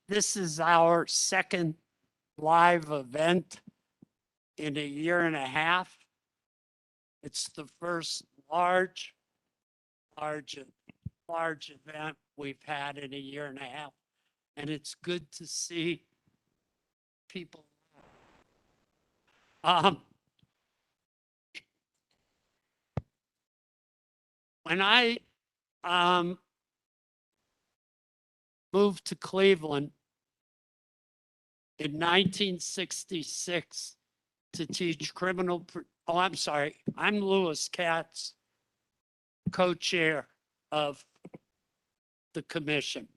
This is our second live event in a year and a half. It's the first large event we've had in a year and a half. And it's good to see people. When I moved to Cleveland in 1966 to teach I'm Lewis Katz, co-chair of the commission.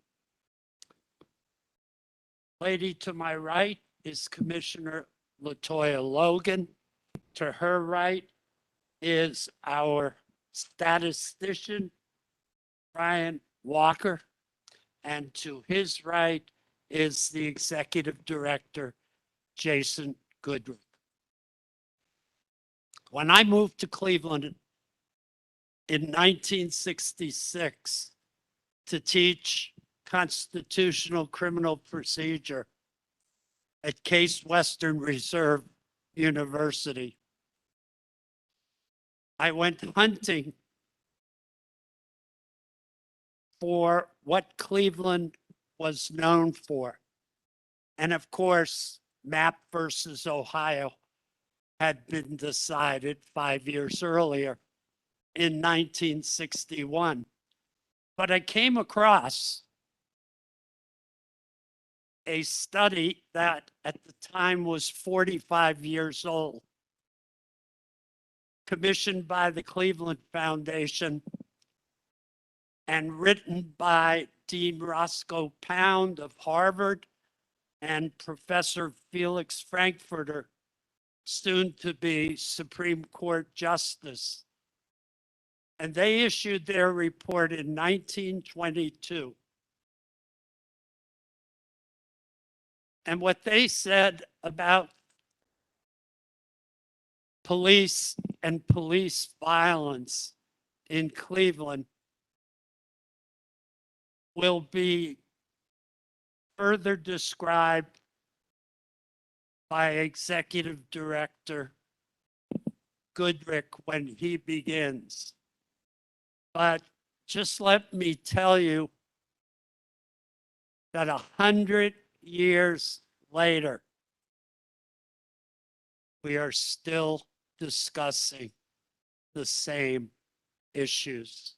Lady to my right is Commissioner LaToya Logan. To her right is our statistician, Brian Walker. And to his right is the executive director, Jason Goodrick. When I moved to Cleveland in 1966 to teach constitutional criminal procedure at Case Western Reserve University, I went hunting for what Cleveland was known for. And of course, Mapp versus Ohio had been decided 5 years earlier in 1961. But I came across a study that at the time was 45 years old, commissioned by the Cleveland Foundation and written by Dean Roscoe Pound of Harvard and Professor Felix Frankfurter, soon to be Supreme Court Justice. And they issued their report in 1922. And what they said about police and police violence in Cleveland will be further described by Executive Director Goodrick when he begins. But just let me tell you that 100 years later, we are still discussing the same issues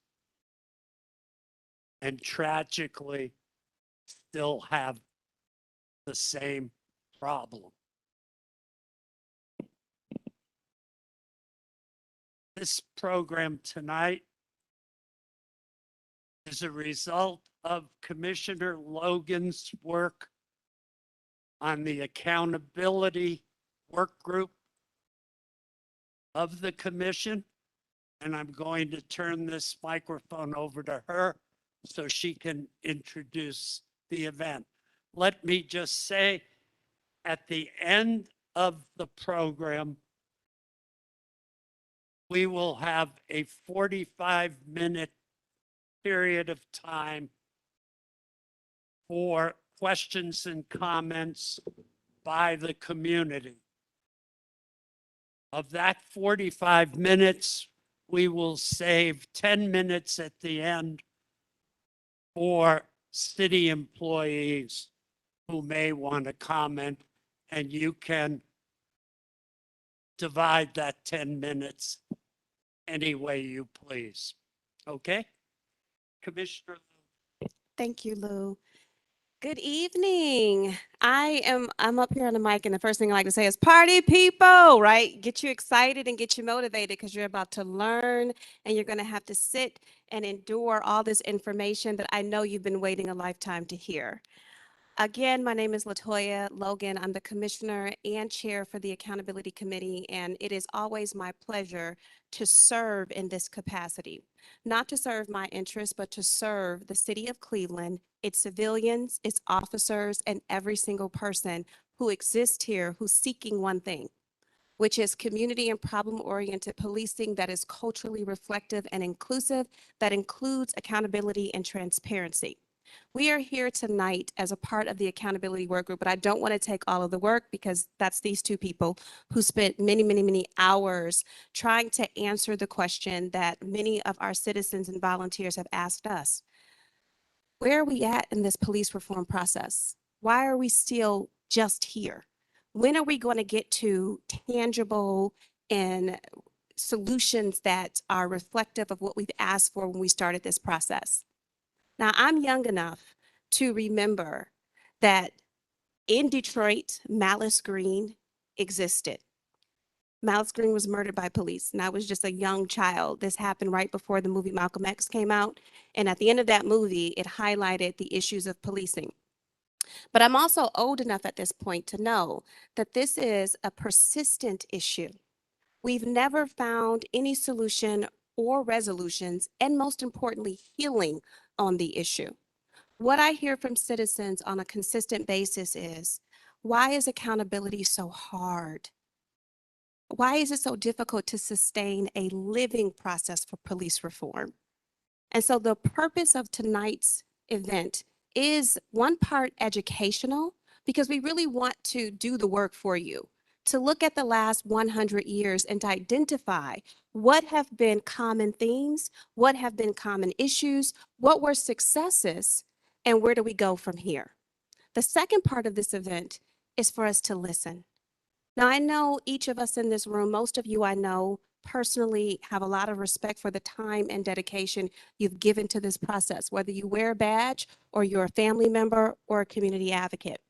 and tragically still have the same problem. This program tonight is a result of Commissioner Logan's work on the accountability work group of the commission. And I'm going to turn this microphone over to her so she can introduce the event. Let me just say, at the end of the program, we will have a 45-minute period of time for questions and comments by the community. Of that 45 minutes, we will save 10 minutes at the end for city employees who may want to comment, and you can divide that 10 minutes any way you please. Okay? Commissioner. Thank you, Lou. Good evening. I'm up here on the mic, and the first thing I like to say is party people, right? Get you excited and get you motivated because you're about to learn and you're going to have to sit and endure all this information that I know you've been waiting a lifetime to hear. Again, my name is LaToya Logan. I'm the commissioner and chair for the Accountability Committee, and it is always my pleasure to serve in this capacity. Not to serve my interests, but to serve the city of Cleveland, its civilians, its officers, and every single person who exists here who's seeking one thing, which is community and problem-oriented policing that is culturally reflective and inclusive, that includes accountability and transparency. We are here tonight as a part of the accountability work group, but I don't want to take all of the work because that's these two people who spent many, many, many hours trying to answer the question that many of our citizens and volunteers have asked us. Where are we at in this police reform process? Why are we still just here? When are we going to get to tangible and solutions that are reflective of what we've asked for when we started this process? Now, I'm young enough to remember that in Detroit, Malice Green existed. Malice Green was murdered by police, and I was just a young child. This happened right before the movie Malcolm X came out. And at the end of that movie, it highlighted the issues of policing. But I'm also old enough at this point to know that this is a persistent issue. We've never found any solution or resolutions, and most importantly, healing on the issue. What I hear from citizens on a consistent basis is, why is accountability so hard? Why is it so difficult to sustain a living process for police reform? And so the purpose of tonight's event is one part educational, because we really want to do the work for you, to look at the last 100 years and to identify what have been common themes, what have been common issues, what were successes, and where do we go from here? The second part of this event is for us to listen. Now, I know each of us in this room, most of you I know personally, have a lot of respect for the time and dedication you've given to this process, whether you wear a badge or you're a family member or a community advocate.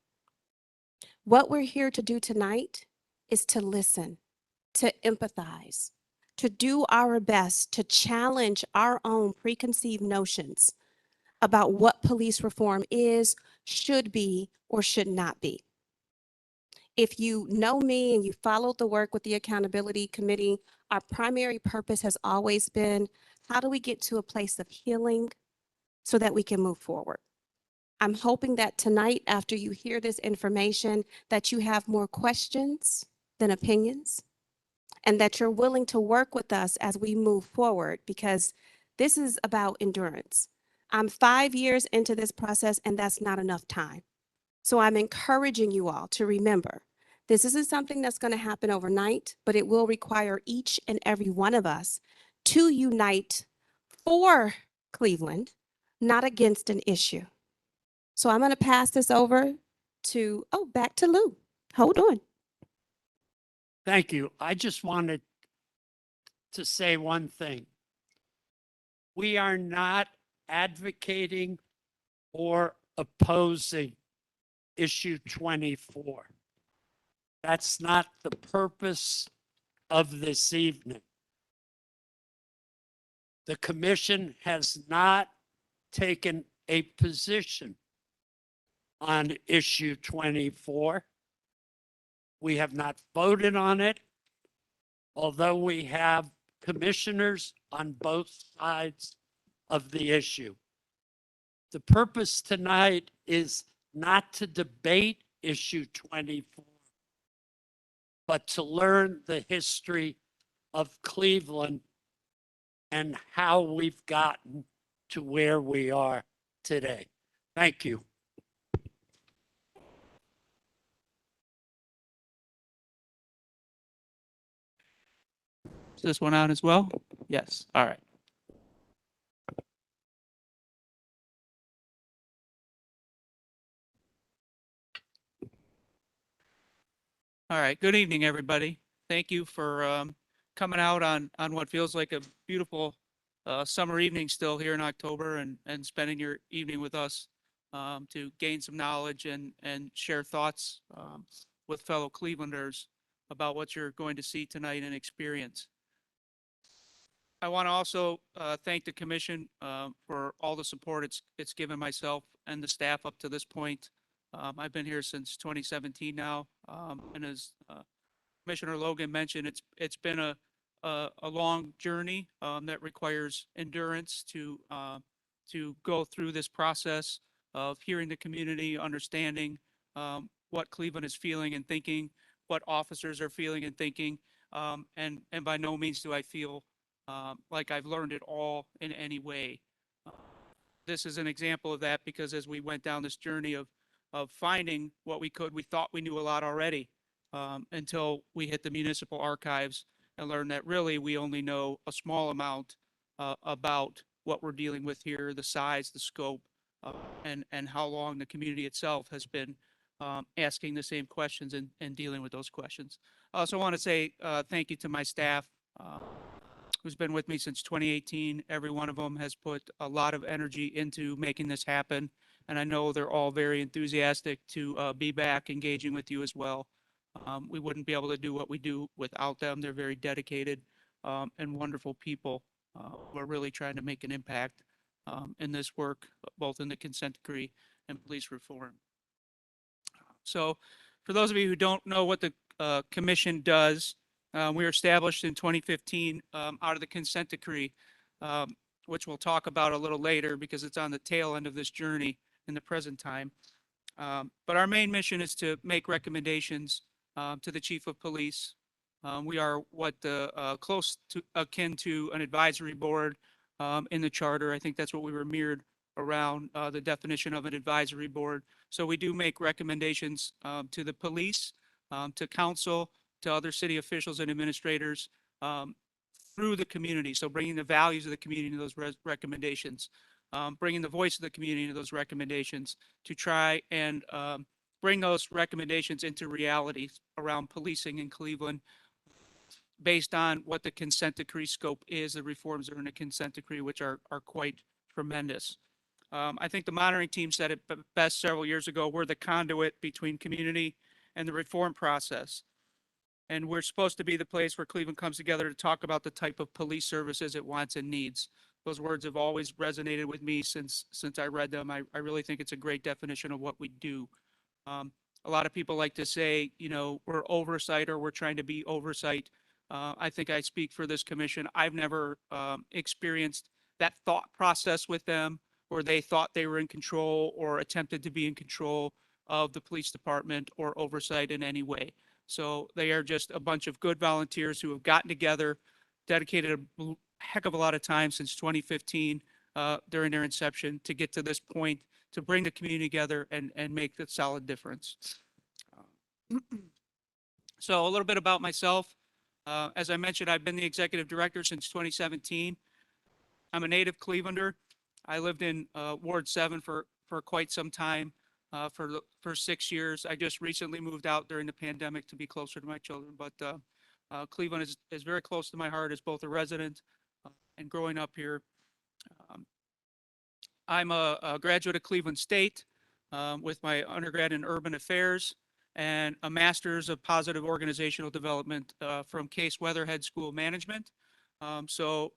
What we're here to do tonight is to listen, to empathize, to do our best to challenge our own preconceived notions about what police reform is, should be, or should not be. If you know me and you followed the work with the accountability committee, our primary purpose has always been, how do we get to a place of healing so that we can move forward? I'm hoping that tonight, after you hear this information, that you have more questions than opinions, and that you're willing to work with us as we move forward, because this is about endurance. I'm 5 years into this process, and that's not enough time. So I'm encouraging you all to remember, this isn't something that's going to happen overnight, but it will require each and every one of us to unite for Cleveland, not against an issue. So I'm going to pass this over to, back to Lou. Hold on. Thank you. I just wanted to say one thing. We are not advocating or opposing issue 24. That's not the purpose of this evening. The commission has not taken a position on issue 24. We have not voted on it, although we have commissioners on both sides of the issue. The purpose tonight is not to debate issue 24, but to learn the history of Cleveland and how we've gotten to where we are today. Thank you. Is this one on as well? Yes. All right. All right. Good evening, everybody. Thank you for coming out on what feels like a beautiful summer evening still here in October, and spending your evening with us to gain some knowledge and share thoughts with fellow Clevelanders about what you're going to see tonight and experience. I want to also thank the commission for all the support it's given myself and the staff up to this point. I've been here since 2017 now, and as Commissioner Logan mentioned, it's been a long journey that requires endurance to go through this process of hearing the community, understanding what Cleveland is feeling and thinking, what officers are feeling and thinking, and by no means do I feel like I've learned it all in any way. this is an example of that because as we went down this journey of finding what we could, we thought we knew a lot already until we hit the municipal archives and learned that really we only know a small amount about what we're dealing with here, the size, the scope, and how long the community itself has been asking the same questions and dealing with those questions. I also want to say thank you to my staff. Who's been with me since 2018. Every one of them has put a lot of energy into making this happen. And I know they're all very enthusiastic to be back engaging with you as well. We wouldn't be able to do what we do without them. They're very dedicated and wonderful people. We're really trying to make an impact in this work, both in the consent decree and police reform. So for those of you who don't know what the commission does, we were established in 2015 out of the consent decree, which we'll talk about a little later because it's on the tail end of this journey in the present time. But our main mission is to make recommendations to the chief of police. We are what close to akin to an advisory board in the charter. I think that's what we were mirrored around the definition of an advisory board. So we do make recommendations to the police, to council, to other city officials and administrators through the community. So bringing the values of the community to those recommendations, bringing the voice of the community to those recommendations to try and bring those recommendations into reality around policing in Cleveland based on what the consent decree scope is, the reforms that are in the consent decree, which are quite tremendous. I think the monitoring team said it best several years ago. We're the conduit between community and the reform process. And we're supposed to be the place where Cleveland comes together to talk about the type of police services it wants and needs. Those words have always resonated with me since I read them. I really think it's a great definition of what we do. A lot of people like to say, you know, we're oversight or we're trying to be oversight. I think I speak for this commission. I've never experienced that thought process with them where they thought they were in control or attempted to be in control of the police department or oversight in any way. So they are just a bunch of good volunteers who have gotten together, dedicated a heck of a lot of time since 2015 during their inception to get to this point, to bring the community together and make a solid difference. So a little bit about myself. As I mentioned, I've been the executive director since 2017. I'm a native Clevelander. I lived in Ward 7 for quite some time, for 6 years. I just recently moved out during the pandemic to be closer to my children, but Cleveland is very close to my heart as both a resident and growing up here. I'm a graduate of Cleveland State with my undergrad in urban affairs and a master's of positive organizational development from Case Weatherhead School of Management. So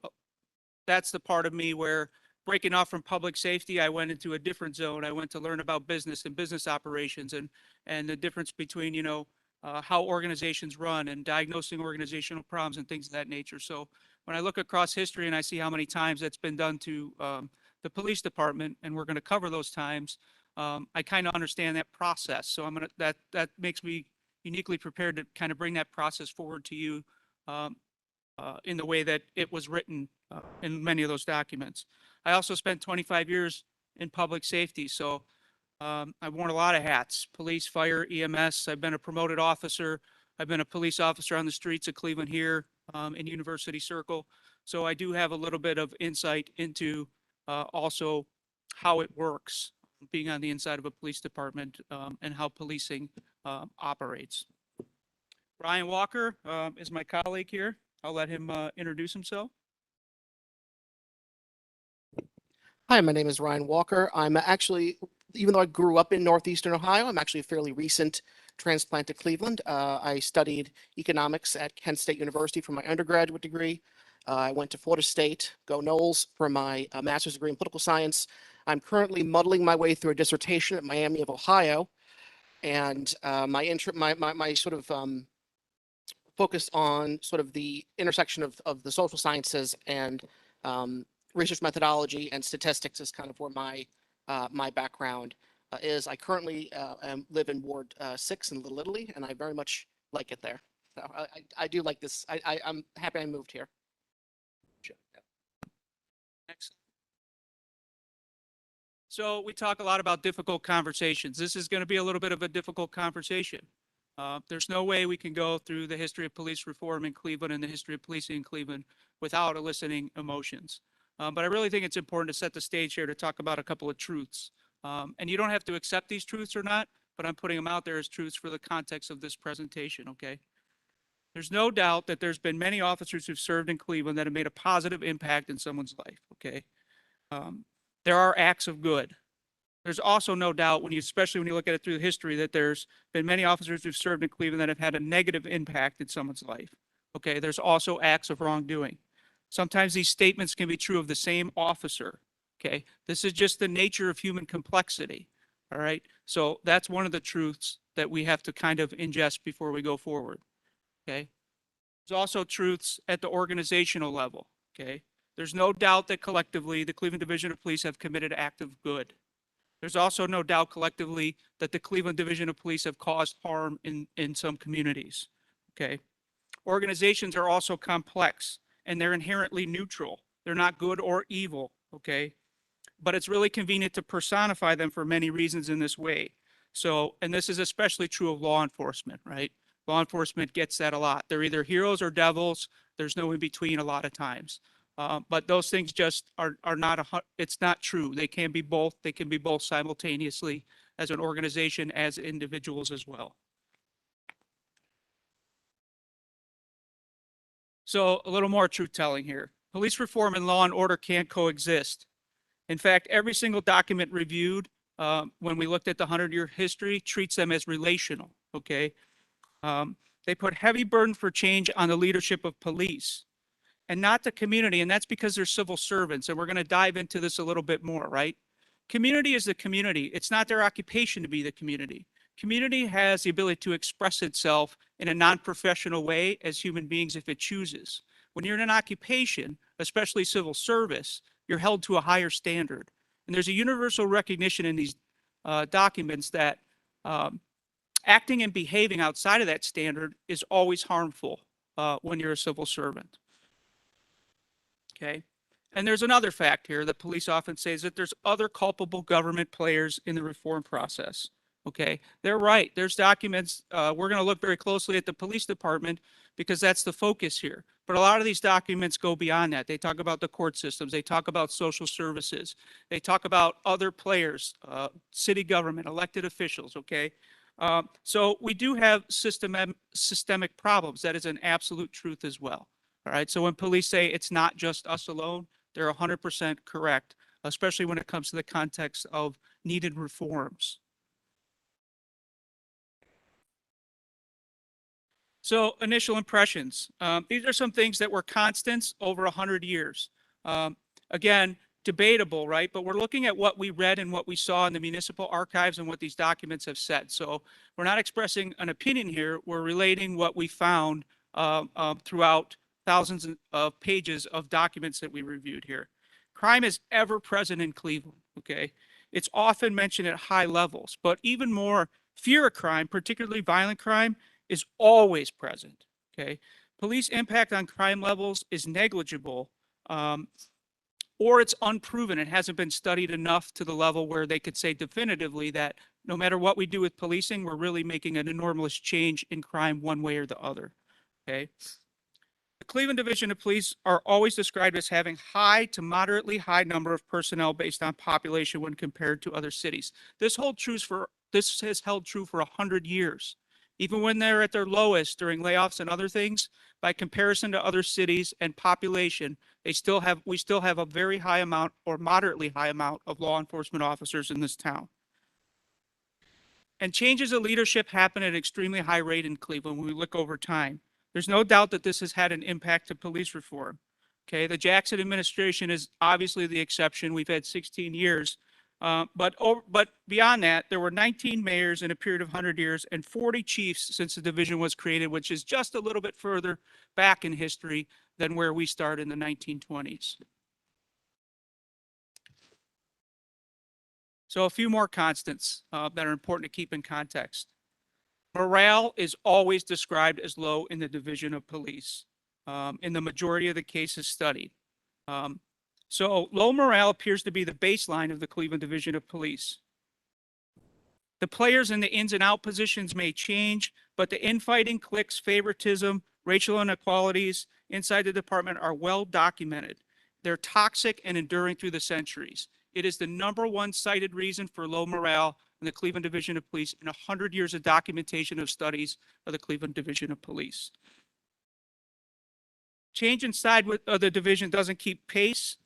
that's the part of me where breaking off from public safety, I went into a different zone. I went to learn about business and business operations and the difference between, you know, how organizations run and diagnosing organizational problems and things of that nature. So when I look across history and I see how many times that's been done to the police department, and we're going to cover those times, I kind of understand that process. So that makes me uniquely prepared to kind of bring that process forward to you in the way that it was written in many of those documents. I also spent 25 years in public safety, so I've worn a lot of hats: police, fire, EMS. I've been a promoted officer. I've been a police officer on the streets of Cleveland here in University Circle. So I do have a little bit of insight into also how it works, being on the inside of a police department and how policing operates. Brian Walker is my colleague here. I'll let him introduce himself. Hi, my name is Ryan Walker. I'm actually, even though I grew up in Northeastern Ohio, I'm actually a fairly recent transplant to Cleveland. I studied economics at Kent State University for my undergraduate degree. I went to Florida State, go Noles, for my master's degree in political science. I'm currently muddling my way through a dissertation at Miami of Ohio. And my sort of focus on sort of the intersection of the social sciences and research methodology and statistics is kind of where my background is. I currently live in Ward 6 in Little Italy, and I very much like it there. So I do like this. I'm happy I moved here. Excellent. So we talk a lot about difficult conversations. This is going to be a little bit of a difficult conversation. There's no way we can go through the history of police reform in Cleveland and the history of policing in Cleveland without eliciting emotions. But I really think it's important to set the stage here to talk about a couple of truths. And you don't have to accept these truths or not, but I'm putting them out there as truths for the context of this presentation, okay? There's no doubt that there's been many officers who've served in Cleveland that have made a positive impact in someone's life, okay? There are acts of good. There's also no doubt especially when you look at it through history, that there's been many officers who've served in Cleveland that have had a negative impact in someone's life. Okay, there's also acts of wrongdoing. Sometimes these statements can be true of the same officer. Okay, this is just the nature of human complexity. All right, so that's one of the truths that we have to kind of ingest before we go forward. Okay, there's also truths at the organizational level. Okay, there's no doubt that collectively the Cleveland Division of Police have committed an act of good. There's also no doubt collectively that the Cleveland Division of Police have caused harm in some communities. Okay. Organizations are also complex and they're inherently neutral. They're not good or evil. Okay. But it's really convenient to personify them for many reasons in this way. So, and this is especially true of law enforcement, right? Law enforcement gets that a lot. They're either heroes or devils. There's no in between a lot of times. But those things just are not, it's not true. They can be both. They can be both simultaneously as an organization, as individuals as well. So a little more truth telling here. Police reform and law and order can't coexist. In fact, every single document reviewed when we looked at the 100-year history treats them as relational, okay? They put heavy burden for change on the leadership of police and not the community, and that's because they're civil servants, and we're going to dive into this a little bit more, right? Community is the community. It's not their occupation to be the community. Community has the ability to express itself in a non-professional way as human beings if it chooses. When you're in an occupation, especially civil service, you're held to a higher standard. And there's a universal recognition in these documents that acting and behaving outside of that standard is always harmful when you're a civil servant. Okay. And there's another fact here that police often say is that there's other culpable government players in the reform process. Okay. They're right. There's documents. We're going to look very closely at the police department because that's the focus here. But a lot of these documents go beyond that. They talk about the court systems. They talk about social services. They talk about other players, city government, elected officials. Okay. So we do have systemic problems. That is an absolute truth as well. All right. So when police say it's not just us alone, they're 100% correct, especially when it comes to the context of needed reforms. So initial impressions. These are some things that were constants over 100 years. Again, debatable, right? But we're looking at what we read and what we saw in the municipal archives and what these documents have said. So we're not expressing an opinion here. We're relating what we found throughout thousands of pages of documents that we reviewed here. Crime is ever present in Cleveland, okay? It's often mentioned at high levels, but even more, fear of crime, particularly violent crime, is always present, okay? Police impact on crime levels is negligible, or it's unproven. It hasn't been studied enough to the level where they could say definitively that no matter what we do with policing, we're really making an enormous change in crime one way or the other, okay? The Cleveland Division of Police are always described as having high to moderately high number of personnel based on population when compared to other cities. This has held true for 100 years. Even when they're at their lowest during layoffs and other things, by comparison to other cities and population, we still have a very high amount or moderately high amount of law enforcement officers in this town. And changes of leadership happen at an extremely high rate in Cleveland when we look over time. There's no doubt that this has had an impact to police reform. Okay, the Jackson administration is obviously the exception. We've had 16 years. But beyond that, there were 19 mayors in a period of 100 years and 40 chiefs since the division was created, which is just a little bit further back in history than where we start in the 1920s. So a few more constants that are important to keep in context. Morale is always described as low in the division of police in the majority of the cases studied. So low morale appears to be the baseline of the Cleveland Division of Police. The players in the ins and out positions may change, but the infighting, cliques, favoritism, racial inequalities inside the department are well documented. They're toxic and enduring through the centuries. It is the #1 cited reason for low morale in the Cleveland Division of Police in 100 years of documentation of studies of the Cleveland Division of Police. Change inside of the division doesn't keep pace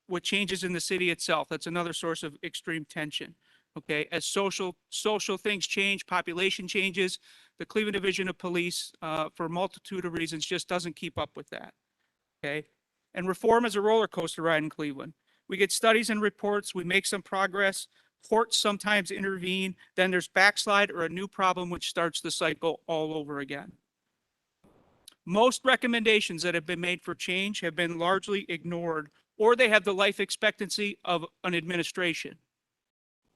with changes in the city itself. That's another source of extreme tension. Okay, as social things change, population changes, the Cleveland Division of Police, for a multitude of reasons, just doesn't keep up with that. Okay, and reform is a roller coaster ride in Cleveland. We get studies and reports, we make some progress, courts sometimes intervene, then there's backslide or a new problem which starts the cycle all over again. Most recommendations that have been made for change have been largely ignored, or they have the life expectancy of an administration,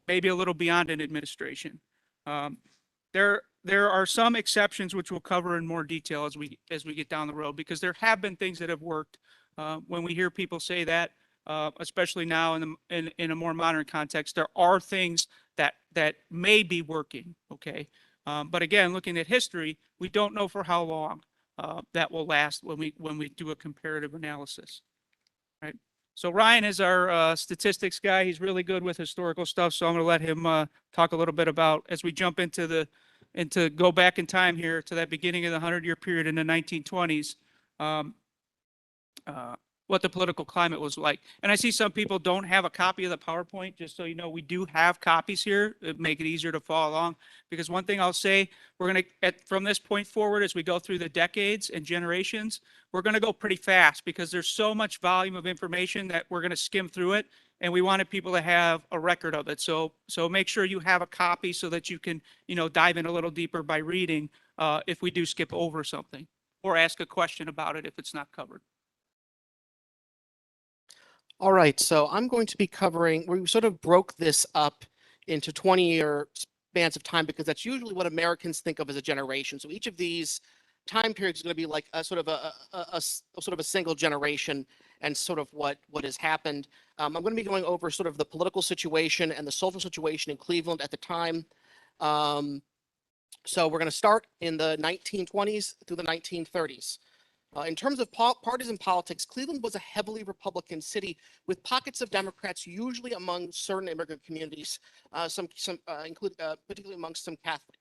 maybe a little beyond an administration. There are some exceptions which we'll cover in more detail as we get down the road, because there have been things that have worked. When we hear people say that, especially now in a more modern context, there are things that may be working. Okay, but again, looking at history, we don't know for how long that will last when we do a comparative analysis. Right. So Ryan is our statistics guy. He's really good with historical stuff. So I'm going to let him talk a little bit about, as we jump into go back in time here to that beginning of the 100-year period in the 1920s, what the political climate was like. And I see some people don't have a copy of the PowerPoint. Just so you know, we do have copies here. It'd make it easier to follow along. Because one thing I'll say, we're going to, from this point forward, as we go through the decades and generations, we're going to go pretty fast because there's so much volume of information that we're going to skim through it. And we wanted people to have a record of it. So make sure you have a copy so that you can, dive in a little deeper by reading if we do skip over something, or ask a question about it if it's not covered. All right, so I'm going to be covering, we sort of broke this up into 20-year spans of time because that's usually what Americans think of as a generation. So each of these time periods is going to be like a sort of a single generation and sort of what has happened. I'm going to be going over sort of the political situation and the social situation in Cleveland at the time. So we're going to start in the 1920s through the 1930s. In terms of partisan politics, Cleveland was a heavily Republican city with pockets of Democrats, usually among certain immigrant communities, particularly amongst some Catholic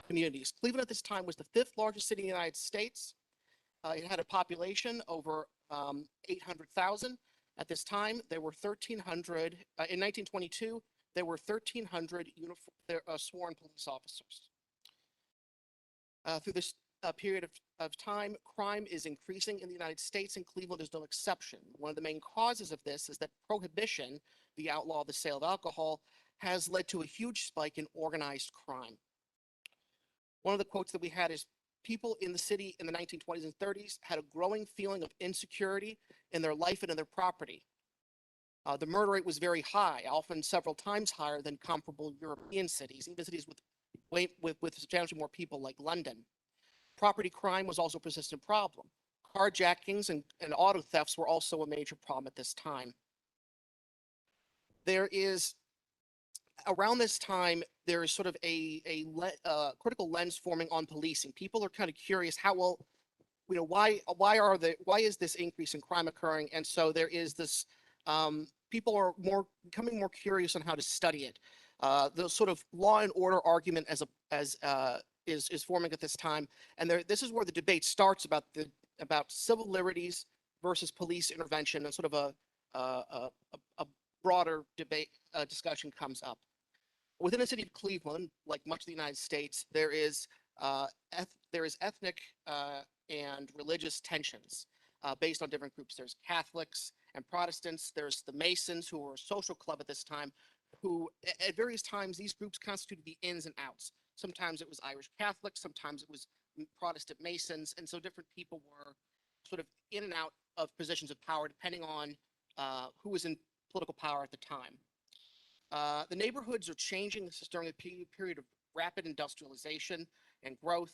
communities. Cleveland at this time was the 5th largest city in the United States. It had a population over 800,000. At this time, there were 1,300. In 1922, there were 1,300 sworn police officers. Through this period of time, crime is increasing in the United States, and Cleveland is no exception. One of the main causes of this is that prohibition, the outlaw of the sale of alcohol, has led to a huge spike in organized crime. One of the quotes that we had is, people in the city in the 1920s and 30s had a growing feeling of insecurity in their life and in their property. The murder rate was very high, often several times higher than comparable European cities, even cities with substantially more people like London. Property crime was also a persistent problem. Carjackings and auto thefts were also a major problem at this time. There is, around this time, there is sort of a critical lens forming on policing. People are kind of curious, why is this increase in crime occurring? And so there is this, people are becoming more curious on how to study it. The sort of law and order argument is forming at this time, and this is where the debate starts about civil liberties versus police intervention, and sort of a broader debate discussion comes up. Within the city of Cleveland, like much of the United States, there is ethnic and religious tensions based on different groups. There's Catholics and Protestants. There's the Masons, who were a social club at this time, who at various times these groups constituted the ins and outs. Sometimes it was Irish Catholics, sometimes it was Protestant Masons, and so different people were sort of in and out of positions of power depending on who was in political power at the time. The neighborhoods are changing. This is during a period of rapid industrialization and growth.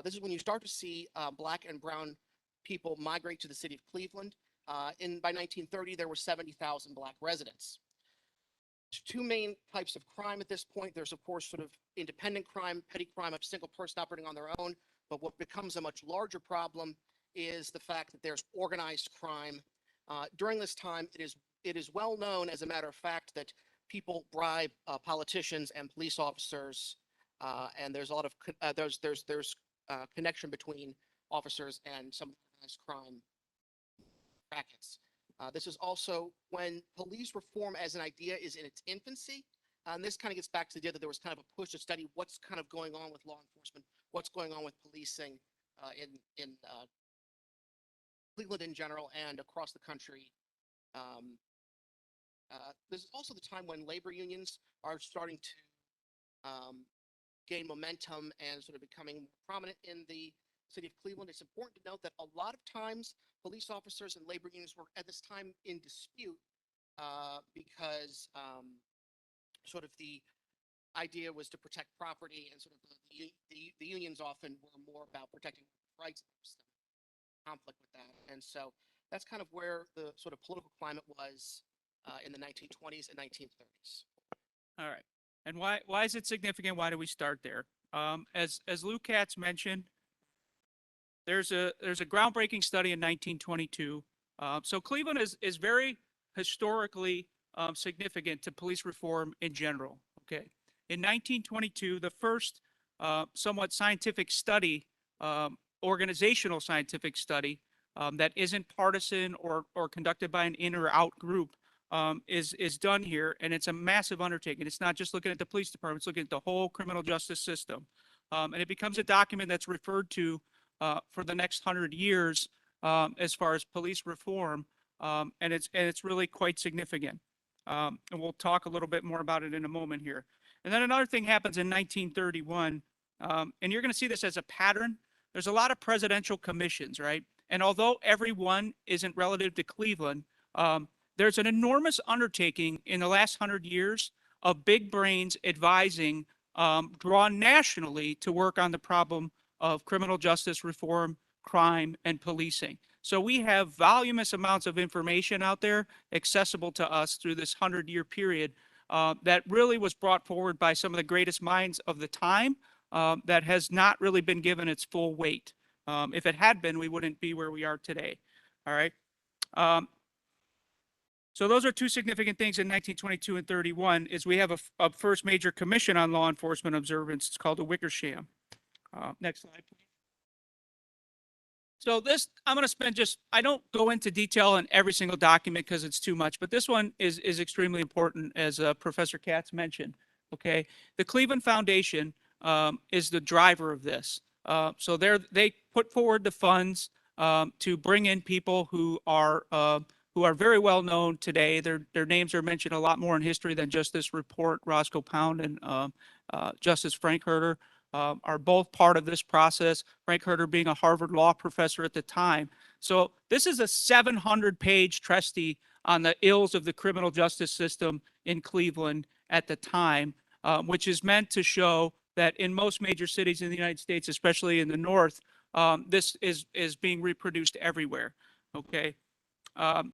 This is when you start to see Black and brown people migrate to the city of Cleveland. By 1930, there were 70,000 Black residents. Two main types of crime at this point. There's, of course, sort of independent crime, petty crime, a single person operating on their own. But what becomes a much larger problem is the fact that there's organized crime. During this time, it is well known, as a matter of fact, that people bribe politicians and police officers, and there's a lot of connection between officers and some organized crime rackets. This is also when police reform as an idea is in its infancy. And this kind of gets back to the idea that there was kind of a push to study what's kind of going on with law enforcement, what's going on with policing in Cleveland in general and across the country. This is also the time when labor unions are starting to gain momentum and sort of becoming more prominent in the city of Cleveland. It's important to note that a lot of times police officers and labor unions were at this time in dispute because sort of the idea was to protect property, and sort of the unions often were more about protecting rights. Conflict with that, and so that's kind of where the sort of political climate was in the 1920s and 1930s. All right. And why is it significant? Why do we start there? As Lou Katz mentioned, there's a groundbreaking study in 1922. So Cleveland is very historically significant to police reform in general. Okay. In 1922, the first somewhat scientific study, organizational scientific study that isn't partisan or conducted by an in or out group is done here, and it's a massive undertaking. It's not just looking at the police department; it's looking at the whole criminal justice system, and it becomes a document that's referred to for the next 100 years as far as police reform, and it's really quite significant. And we'll talk a little bit more about it in a moment here. And then another thing happens in 1931, and you're going to see this as a pattern. There's a lot of presidential commissions, right? And although every one isn't relative to Cleveland, there's an enormous undertaking in the last 100 years of big brains advising, drawn nationally to work on the problem of criminal justice reform, crime, and policing. So we have voluminous amounts of information out there accessible to us through this 100-year period that really was brought forward by some of the greatest minds of the time that has not really been given its full weight. If it had been, we wouldn't be where we are today. All right. So those are two significant things in 1922 and 31 is we have a first major commission on law enforcement observance. It's called the Wickersham. Next slide, please. So this, I'm going to spend I don't go into detail on every single document because it's too much, but this one is extremely important, as Professor Katz mentioned. Okay. The Cleveland Foundation is the driver of this. So they put forward the funds to bring in people who are very well known today. Their names are mentioned a lot more in history than just this report. Roscoe Pound and Justice Frank Herter are both part of this process. Frank Herter being a Harvard law professor at the time. So this is a 700-page treatise on the ills of the criminal justice system in Cleveland at the time, which is meant to show that in most major cities in the United States, especially in the North, this is being reproduced everywhere. Okay. And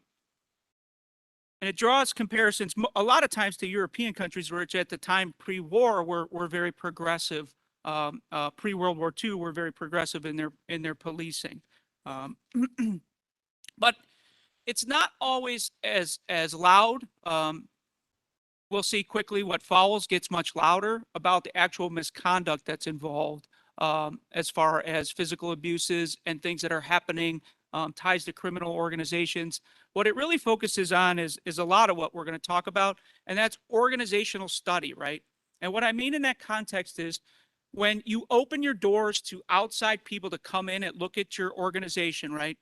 it draws comparisons a lot of times to European countries, which at the time pre-war were very progressive. Pre-World War II were very progressive in their policing. But it's not always as loud. We'll see quickly what follows gets much louder about the actual misconduct that's involved as far as physical abuses and things that are happening, ties to criminal organizations. What it really focuses on is a lot of what we're going to talk about, and that's organizational study, right? And what I mean in that context is when you open your doors to outside people to come in and look at your organization, right?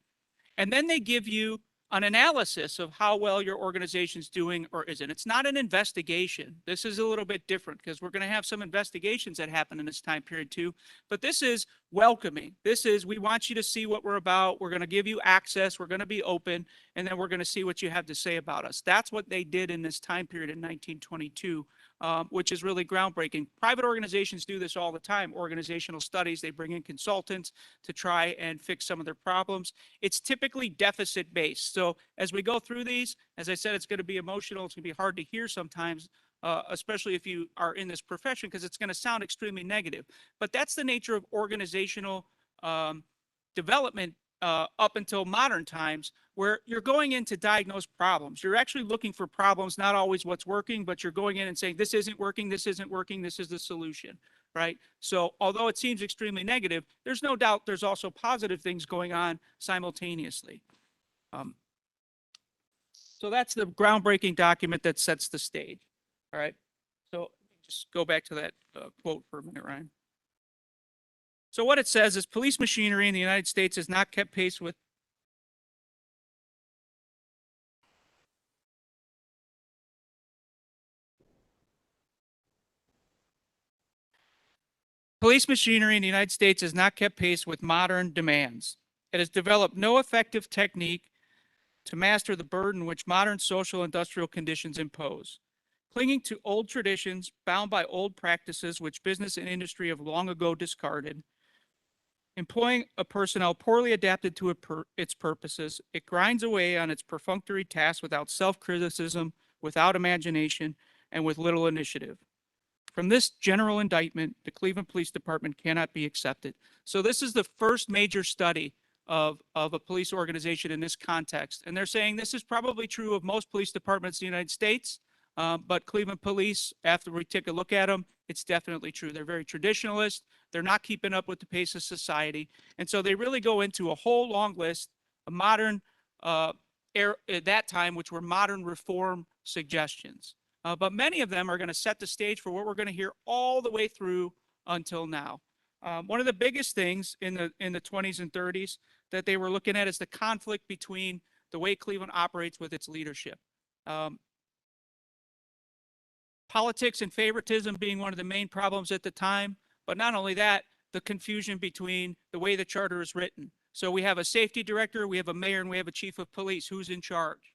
And then they give you an analysis of how well your organization's doing or isn't. It's not an investigation. This is a little bit different because we're going to have some investigations that happen in this time period too. But this is welcoming. This is, we want you to see what we're about. We're going to give you access. We're going to be open, and then we're going to see what you have to say about us. That's what they did in this time period in 1922, which is really groundbreaking. Private organizations do this all the time. Organizational studies, they bring in consultants to try and fix some of their problems. It's typically deficit based. So as we go through these, as I said, it's going to be emotional. It's going to be hard to hear sometimes, especially if you are in this profession, because it's going to sound extremely negative. But that's the nature of organizational development up until modern times, where you're going in to diagnose problems. You're actually looking for problems, not always what's working, but you're going in and saying, this isn't working, this isn't working, this is the solution, right? So although it seems extremely negative, there's no doubt there's also positive things going on simultaneously. So that's the groundbreaking document that sets the stage. All right. So just go back to that quote for a minute, Ryan. So what it says is police machinery in the United States has not kept pace with police machinery in the United States has not kept pace with modern demands. It has developed no effective technique to master the burden which modern social industrial conditions impose. Clinging to old traditions, bound by old practices which business and industry have long ago discarded, employing a personnel poorly adapted to its purposes, it grinds away on its perfunctory tasks without self-criticism, without imagination, and with little initiative. From this general indictment, the Cleveland Police Department cannot be accepted. So this is the first major study of a police organization in this context. And they're saying this is probably true of most police departments in the United States, but Cleveland Police, after we take a look at them, it's definitely true. They're very traditionalist. They're not keeping up with the pace of society. And so they really go into a whole long list of modern, at that time, which were modern reform suggestions. But many of them are going to set the stage for what we're going to hear all the way through until now. One of the biggest things in the 20s and 30s that they were looking at is the conflict between the way Cleveland operates with its leadership. Politics and favoritism being one of the main problems at the time, but not only that, the confusion between the way the charter is written. So we have a safety director, we have a mayor, and we have a chief of police. Who's in charge?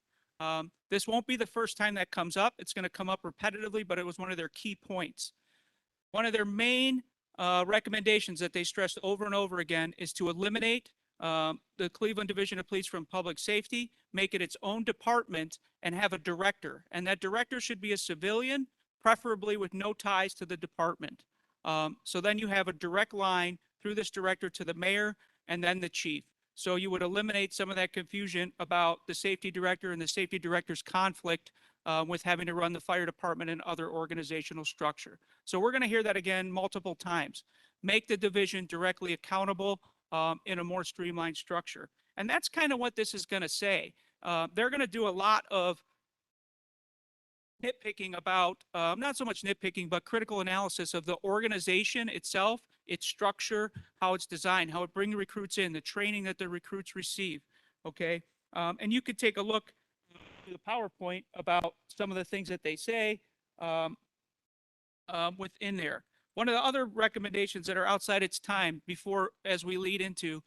This won't be the first time that comes up. It's going to come up repetitively, but it was one of their key points. One of their main recommendations that they stressed over and over again is to eliminate the Cleveland Division of Police from Public Safety, make it its own department, and have a director. And that director should be a civilian, preferably with no ties to the department. So then you have a direct line through this director to the mayor and then the chief. So you would eliminate some of that confusion about the safety director and the safety director's conflict with having to run the fire department and other organizational structure. So we're going to hear that again multiple times. Make the division directly accountable in a more streamlined structure. And that's kind of what this is going to say. They're going to do a lot of nitpicking about, not so much nitpicking, but critical analysis of the organization itself, its structure, how it's designed, how it brings recruits in, the training that the recruits receive. Okay. And you could take a look at the PowerPoint about some of the things that they say within there. One of the other recommendations that are outside its time before, as we lead into,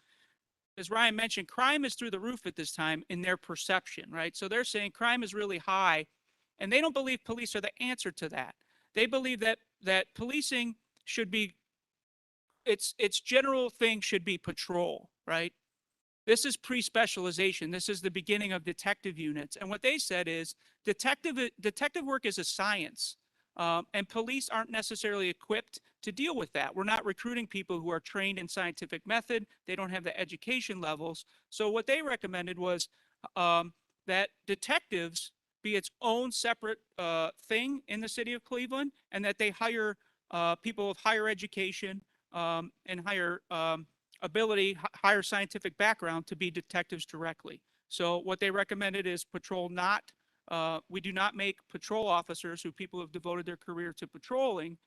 as Ryan mentioned, crime is through the roof at this time in their perception, right? So they're saying crime is really high, and they don't believe police are the answer to that. They believe that policing should be, its general thing should be patrol, right? This is pre-specialization. This is the beginning of detective units. And what they said is detective work is a science, and police aren't necessarily equipped to deal with that. We're not recruiting people who are trained in scientific method. They don't have the education levels. So what they recommended was that detectives be its own separate thing in the city of Cleveland, and that they hire people with higher education and higher ability, higher scientific background to be detectives directly. So what they recommended is patrol not, we do not make patrol officers, who people have devoted their career to patrolling,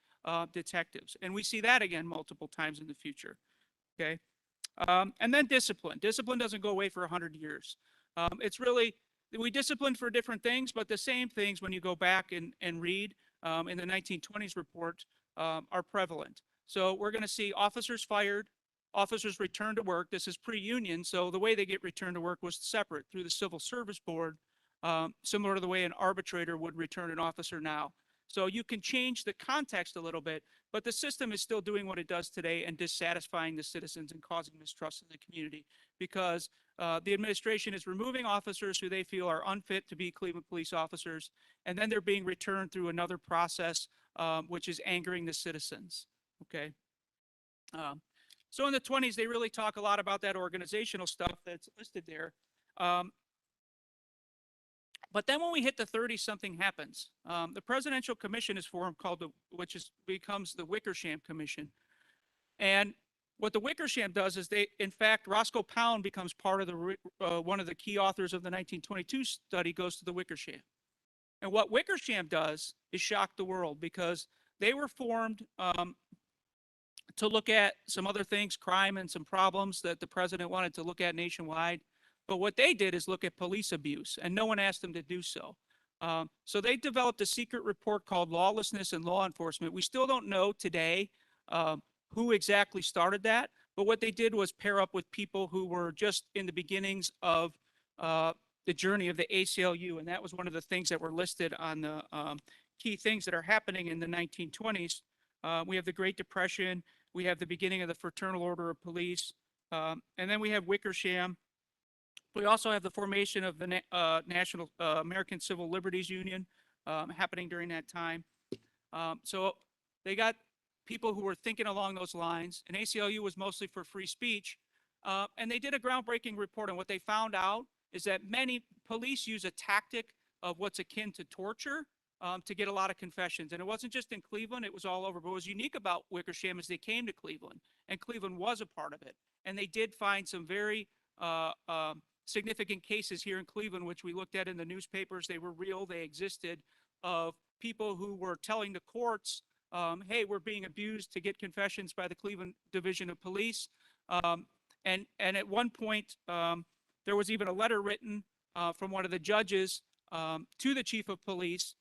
detectives. And we see that again multiple times in the future. Okay. And then discipline. Discipline doesn't go away for 100 years. It's really, we discipline for different things, but the same things, when you go back and read in the 1920s report, are prevalent. So we're going to see officers fired, officers return to work. This is pre-union, so the way they get returned to work was separate through the Civil Service Board, similar to the way an arbitrator would return an officer now. So you can change the context a little bit, but the system is still doing what it does today and dissatisfying the citizens and causing mistrust in the community because the administration is removing officers who they feel are unfit to be Cleveland police officers, and then they're being returned through another process, which is angering the citizens. Okay. So in the 20s, they really talk a lot about that organizational stuff that's listed there. But then when we hit the 30s, something happens. The Presidential Commission is formed, becomes the Wickersham Commission. And what the Wickersham does is in fact, Roscoe Pound becomes part of one of the key authors of the 1922 study, goes to the Wickersham. And what Wickersham does is shock the world because they were formed to look at some other things, crime and some problems that the president wanted to look at nationwide. But what they did is look at police abuse, and no one asked them to do so. So they developed a secret report called Lawlessness and Law Enforcement. We still don't know today who exactly started that, but what they did was pair up with people who were just in the beginnings of the journey of the ACLU, and that was one of the things that were listed on the key things that are happening in the 1920s. We have the Great Depression, we have the beginning of the Fraternal Order of Police, and then we have Wickersham. We also have the formation of the National American Civil Liberties Union happening during that time. So they got people who were thinking along those lines, and ACLU was mostly for free speech. And they did a groundbreaking report, and what they found out is that many police use a tactic of what's akin to torture to get a lot of confessions. And it wasn't just in Cleveland, it was all over. But what was unique about Wickersham is they came to Cleveland, and Cleveland was a part of it. And they did find some very significant cases here in Cleveland, which we looked at in the newspapers. They were real, they existed, of people who were telling the courts, hey, we're being abused, to get confessions by the Cleveland Division of Police. And at one point, there was even a letter written from one of the judges to the chief of police,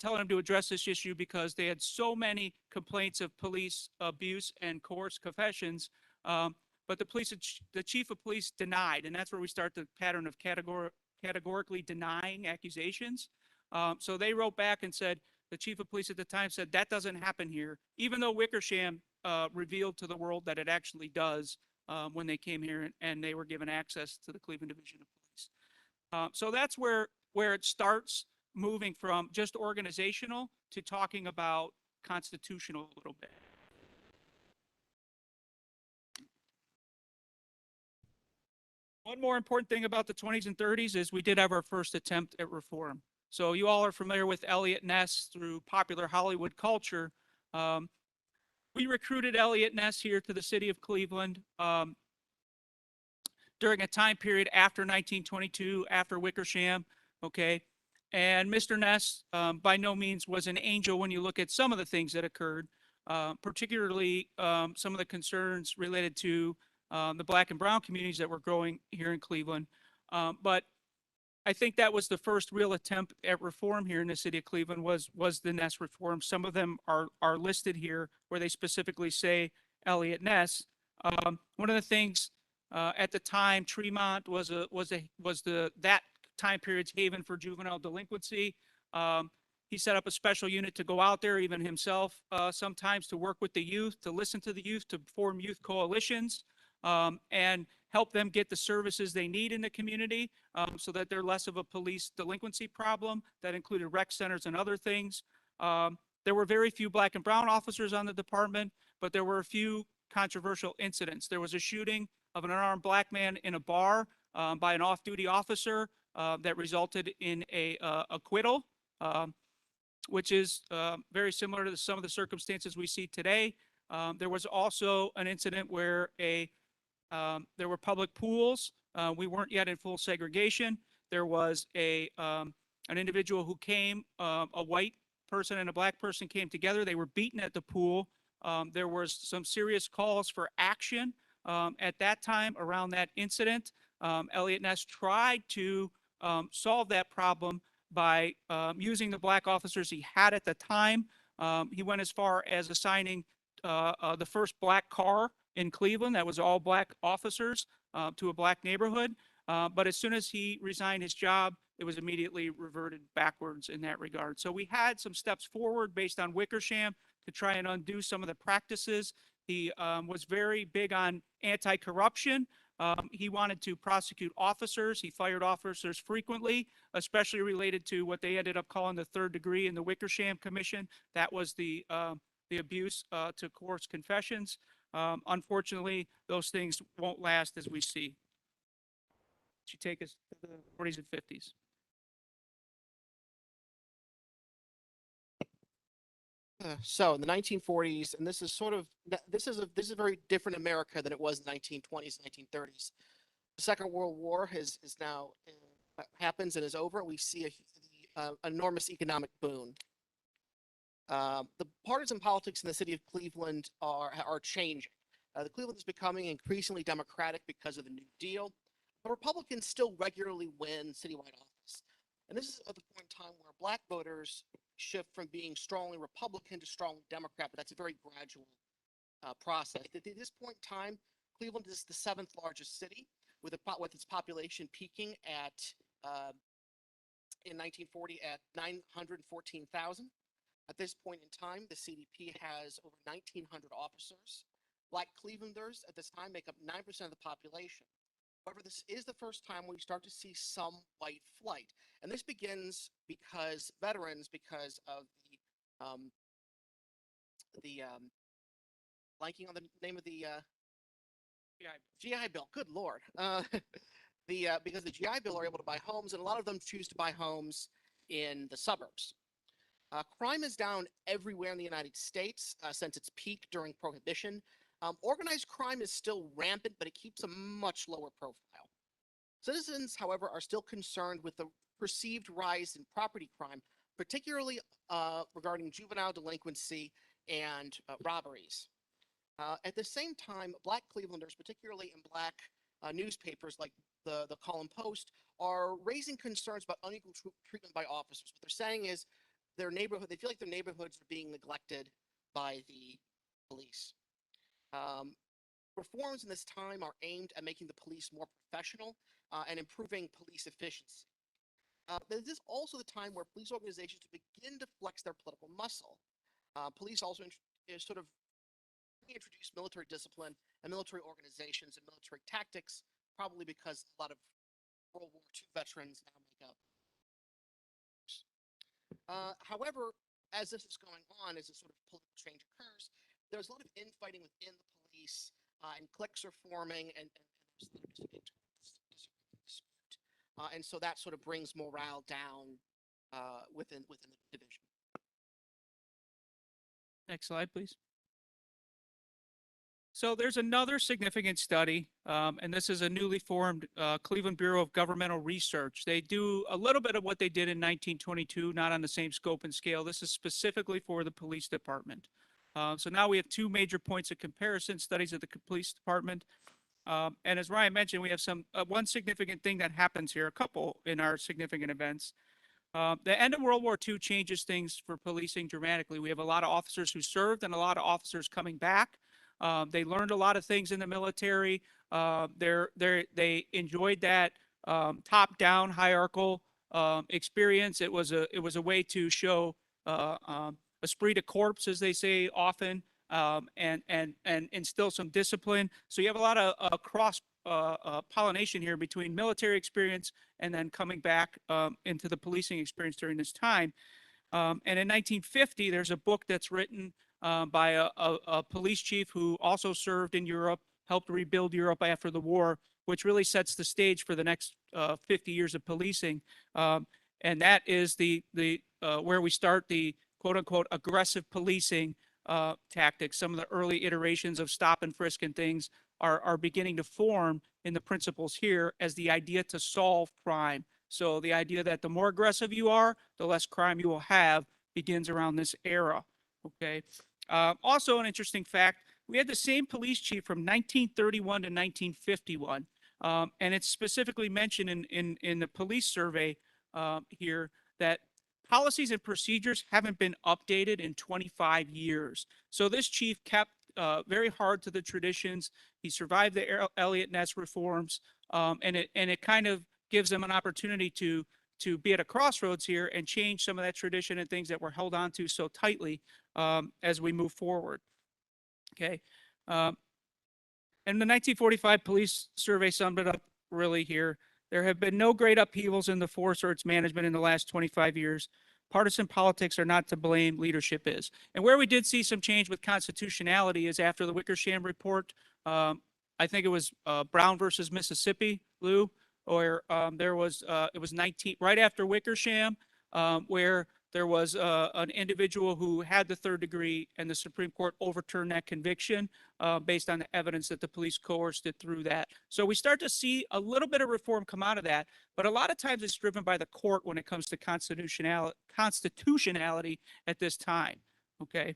telling him to address this issue because they had so many complaints of police abuse and coerced confessions. But the chief of police denied, and that's where we start the pattern of categorically denying accusations. So they wrote back and said, the chief of police at the time said, that doesn't happen here, even though Wickersham revealed to the world that it actually does when they came here and they were given access to the Cleveland Division of Police. So that's where it starts moving from just organizational to talking about constitutional a little bit. One more important thing about the 20s and 30s is we did have our first attempt at reform. So you all are familiar with Eliot Ness through popular Hollywood culture. We recruited Eliot Ness here to the city of Cleveland during a time period after 1922, after Wickersham, okay? And Mr. Ness by no means was an angel when you look at some of the things that occurred, particularly some of the concerns related to the Black and brown communities that were growing here in Cleveland. But I think that was the first real attempt at reform here in the city of Cleveland was the Ness reform. Some of them are listed here where they specifically say Eliot Ness. One of the things at the time, Tremont was that time period's haven for juvenile delinquency. He set up a special unit to go out there, even himself, sometimes to work with the youth, to listen to the youth, to form youth coalitions, and help them get the services they need in the community so that they're less of a police delinquency problem. That included rec centers and other things. There were very few Black and brown officers on the department, but there were a few controversial incidents. There was a shooting of an unarmed Black man in a bar by an off-duty officer that resulted in a acquittal, which is very similar to some of the circumstances we see today. There was also an incident where there were public pools. We weren't yet in full segregation. There was an individual who came, a white person and a Black person came together. They were beaten at the pool. There was some serious calls for action at that time around that incident. Eliot Ness tried to solve that problem by using the Black officers he had at the time. He went as far as assigning the first Black car in Cleveland that was all black officers to a black neighborhood. But as soon as he resigned his job, it was immediately reverted backwards in that regard. So we had some steps forward based on Wickersham to try and undo some of the practices. He was very big on anti-corruption. He wanted to prosecute officers. He fired officers frequently, especially related to what they ended up calling the third degree in the Wickersham Commission. That was the abuse to coerce confessions. Unfortunately, those things won't last as we see. Should take us to the 40s and 50s. So in the 1940s, and this is sort of this is a very different America than it was in the 1920s, 1930s. The Second World War has now happens and is over. We see a enormous economic boon. The partisan politics in the city of Cleveland are changing. The Cleveland is becoming increasingly democratic because of the New Deal. But Republicans still regularly win citywide office. And this is at the point in time where black voters shift from being strongly Republican to strongly Democrat, but that's a very gradual process. At this point in time, Cleveland is the 7th largest city, with its population peaking at in 1940 at 914,000. At this point in time, the CDP has over 1,900 officers. Black Clevelanders at this time make up 9% of the population. However, this is the first time we start to see some white flight. And this begins because veterans, because of blanking on the name of the GI Bill. Good Lord. Because the GI Bill are able to buy homes, and a lot of them choose to buy homes in the suburbs. Crime is down everywhere in the United States since its peak during Prohibition. Organized crime is still rampant, but it keeps a much lower profile. Citizens, however, are still concerned with the perceived rise in property crime, particularly regarding juvenile delinquency and robberies. At the same time, black Clevelanders, particularly in black newspapers like the Column Post, are raising concerns about unequal treatment by officers. What they're saying is they feel like their neighborhoods are being neglected by the police. Reforms in this time are aimed at making the police more professional and improving police efficiency. But this is also the time where police organizations begin to flex their political muscle. Police also sort of introduce military discipline and military organizations and military tactics, probably because a lot of World War II veterans now make up. However, as this is going on, as this sort of political change occurs, there's a lot of infighting within the police, and cliques are forming, and there's a lot of dispute. And so that sort of brings morale down within the division. Next slide, please. So there's another significant study, and this is a newly formed Cleveland Bureau of Governmental Research. They do a little bit of what they did in 1922, not on the same scope and scale. This is specifically for the police department. So now we have two major points of comparison, studies of the police department. And as Ryan mentioned, we have one significant thing that happens here, a couple in our significant events. The end of World War II changes things for policing dramatically. We have a lot of officers who served and a lot of officers coming back. They learned a lot of things in the military. They enjoyed that top-down hierarchical experience. It was a way to show esprit de corps, as they say often, and instill some discipline. So you have a lot of cross pollination here between military experience and then coming back into the policing experience during this time. And in 1950, there's a book that's written by a police chief who also served in Europe, helped rebuild Europe after the war, which really sets the stage for the next 50 years of policing. And that is where we start the quote unquote aggressive policing tactics. Some of the early iterations of stop and frisk and things are beginning to form in the principles here as the idea to solve crime. So the idea that the more aggressive you are, the less crime you will have begins around this era. Okay. Also an interesting fact, we had the same police chief from 1931 to 1951. And it's specifically mentioned in the police survey here that policies and procedures haven't been updated in 25 years. So this chief kept very hard to the traditions. He survived the Elliott Ness reforms, and it kind of gives them an opportunity to be at a crossroads here and change some of that tradition and things that were held on to so tightly as we move forward. Okay. And the 1945 police survey summed it up really here. There have been no great upheavals in the force or its management in the last 25 years. Partisan politics are not to blame, leadership is. And where we did see some change with constitutionality is after the Wickersham report. I think it was Brown versus Mississippi, Lou, or there was, it was 19, right after Wickersham, where there was an individual who had the third degree and the Supreme Court overturned that conviction based on the evidence that the police coerced it through that. So we start to see a little bit of reform come out of that, but a lot of times it's driven by the court when it comes to constitutionality at this time. Okay.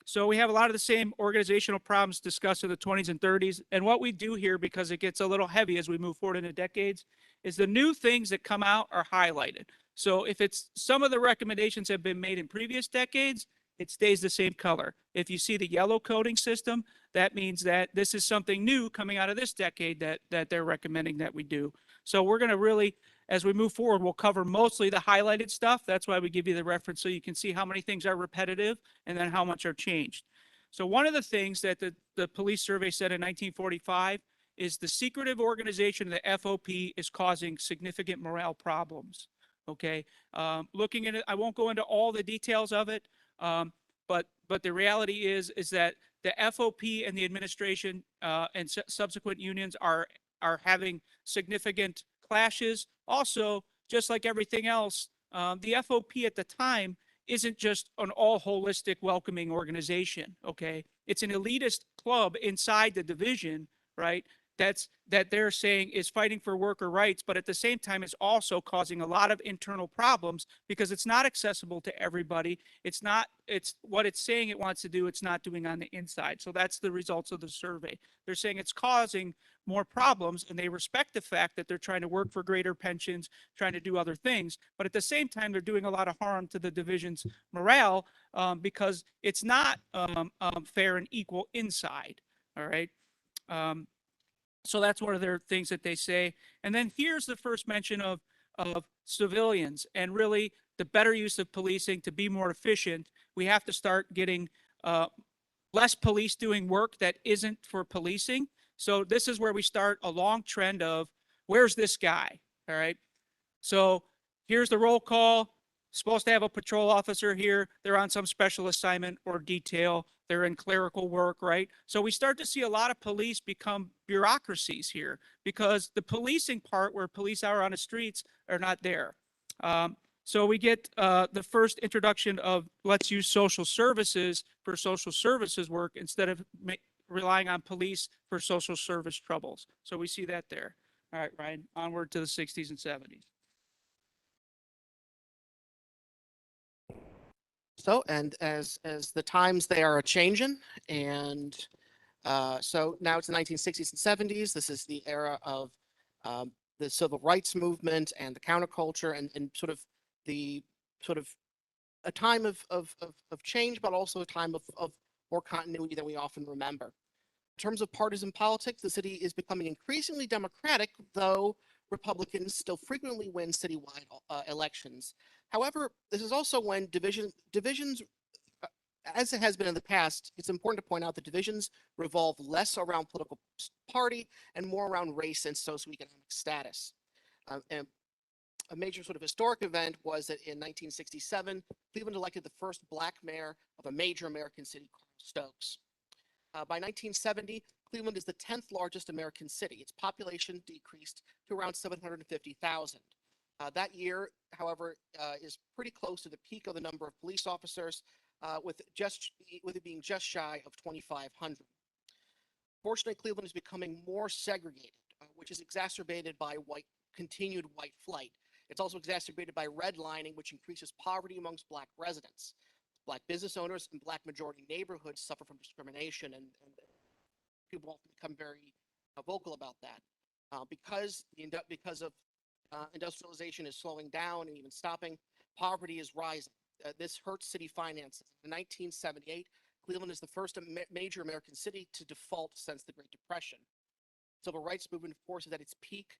So we have a lot of the same organizational problems discussed in the 20s and 30s. And what we do here, because it gets a little heavy as we move forward into decades, is the new things that come out are highlighted. So if it's some of the recommendations have been made in previous decades, it stays the same color. If you see the yellow coding system, that means that this is something new coming out of this decade that they're recommending that we do. So we're going to really, as we move forward, we'll cover mostly the highlighted stuff. That's why we give you the reference so you can see how many things are repetitive and then how much are changed. So one of the things that the police survey said in 1945 is the secretive organization of the FOP is causing significant morale problems. Okay, looking at it, I won't go into all the details of it, but the reality is that the FOP and the administration and subsequent unions are having significant clashes. Also, just like everything else, the FOP at the time isn't just an all holistic welcoming organization. Okay, it's an elitist club inside the division, right? That they're saying is fighting for worker rights, but at the same time is also causing a lot of internal problems because it's not accessible to everybody. It's what it's saying it wants to do, it's not doing on the inside. So that's the results of the survey. They're saying it's causing more problems, and they respect the fact that they're trying to work for greater pensions, trying to do other things, but at the same time, they're doing a lot of harm to the division's morale because it's not fair and equal inside. All right. So that's one of their things that they say. And then here's the first mention of civilians and really the better use of policing to be more efficient. We have to start getting less police doing work that isn't for policing. So this is where we start a long trend of where's this guy? All right. So here's the roll call. Supposed to have a patrol officer here. They're on some special assignment or detail. They're in clerical work, right? So we start to see a lot of police become bureaucracies here because the policing part where police are on the streets are not there. So we get the first introduction of let's use social services for social services work instead of relying on police for social service troubles. So we see that there. All right, Ryan, onward to the 60s and 70s. So, and as the times they are changing, and so now it's the 1960s and 70s. This is the era of the civil rights movement and the counterculture, and sort of a time of change, but also a time of more continuity than we often remember. In terms of partisan politics, the city is becoming increasingly Democratic, though Republicans still frequently win citywide elections. However, this is also when divisions, as it has been in the past, it's important to point out that divisions revolve less around political party and more around race and socioeconomic status. And a major sort of historic event was that in 1967, Cleveland elected the first Black mayor of a major American city, Carl Stokes. By 1970, Cleveland is the 10th largest American city. Its population decreased to around 750,000. That year, however, is pretty close to the peak of the number of police officers, with it being just shy of 2,500. Fortunately, Cleveland is becoming more segregated, which is exacerbated by continued white flight. It's also exacerbated by redlining, which increases poverty amongst Black residents. Black business owners and Black majority neighborhoods suffer from discrimination, and people often become very vocal about that. Because of industrialization is slowing down and even stopping, poverty is rising. This hurts city finances. In 1978, Cleveland is the first major American city to default since the Great Depression. Civil rights movement, of course, is at its peak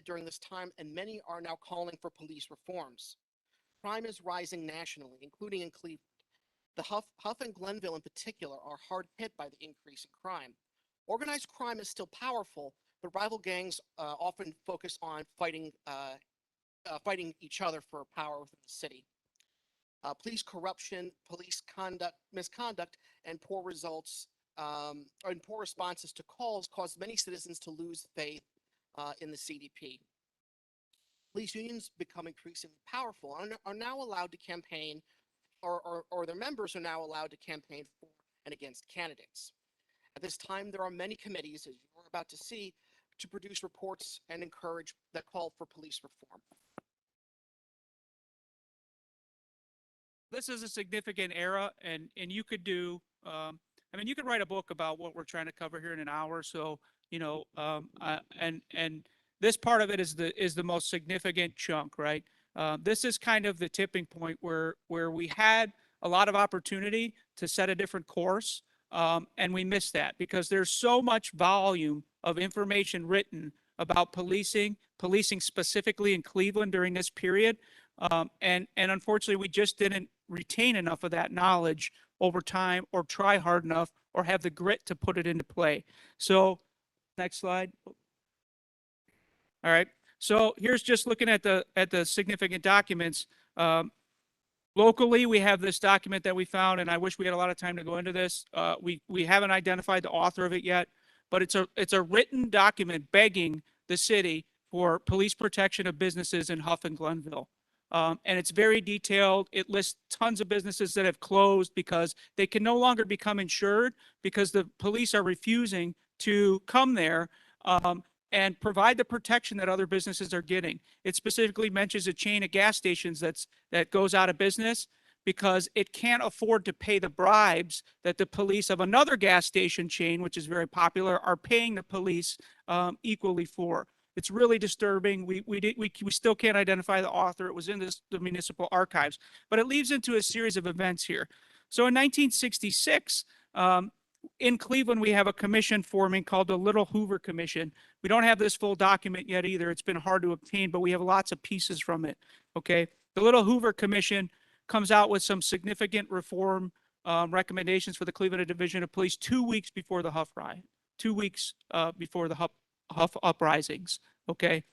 during this time, and many are now calling for police reforms. Crime is rising nationally, including in Cleveland. The Huff and Glenville in particular are hard hit by the increase in crime. Organized crime is still powerful, but rival gangs often focus on fighting each other for power within the city. Police corruption, police misconduct, and poor results and poor responses to calls cause many citizens to lose faith in the CDP. Police unions become increasingly powerful and are now allowed to campaign, or their members are now allowed to campaign for and against candidates. At this time, there are many committees, as you're about to see, to produce reports and encourage that call for police reform. This is a significant era, and you could do, I mean, you could write a book about what we're trying to cover here in an hour. So, you know, and this part of it is the most significant chunk, right? This is kind of the tipping point where we had a lot of opportunity to set a different course, and we missed that because there's so much volume of information written about policing specifically in Cleveland during this period. And unfortunately, we just didn't retain enough of that knowledge over time, or try hard enough, or have the grit to put it into play. So next slide. All right. So here's just looking at the significant documents. Locally, we have this document that we found, and I wish we had a lot of time to go into this. We haven't identified the author of it yet, but it's a written document begging the city for police protection of businesses in Huff and Glenville. And it's very detailed. It lists tons of businesses that have closed because they can no longer become insured because the police are refusing to come there and provide the protection that other businesses are getting. It specifically mentions a chain of gas stations that goes out of business because it can't afford to pay the bribes that the police of another gas station chain, which is very popular, are paying the police equally for. It's really disturbing. We still can't identify the author. It was in the municipal archives, but it leads into a series of events here. So in 1966, in Cleveland, we have a commission forming called the Little Hoover Commission. We don't have this full document yet either. It's been hard to obtain, but we have lots of pieces from it. Okay. The Little Hoover Commission comes out with some significant reform recommendations for the Cleveland Division of Police 2 weeks before the Huff riot, 2 weeks before the Huff uprisings. Okay.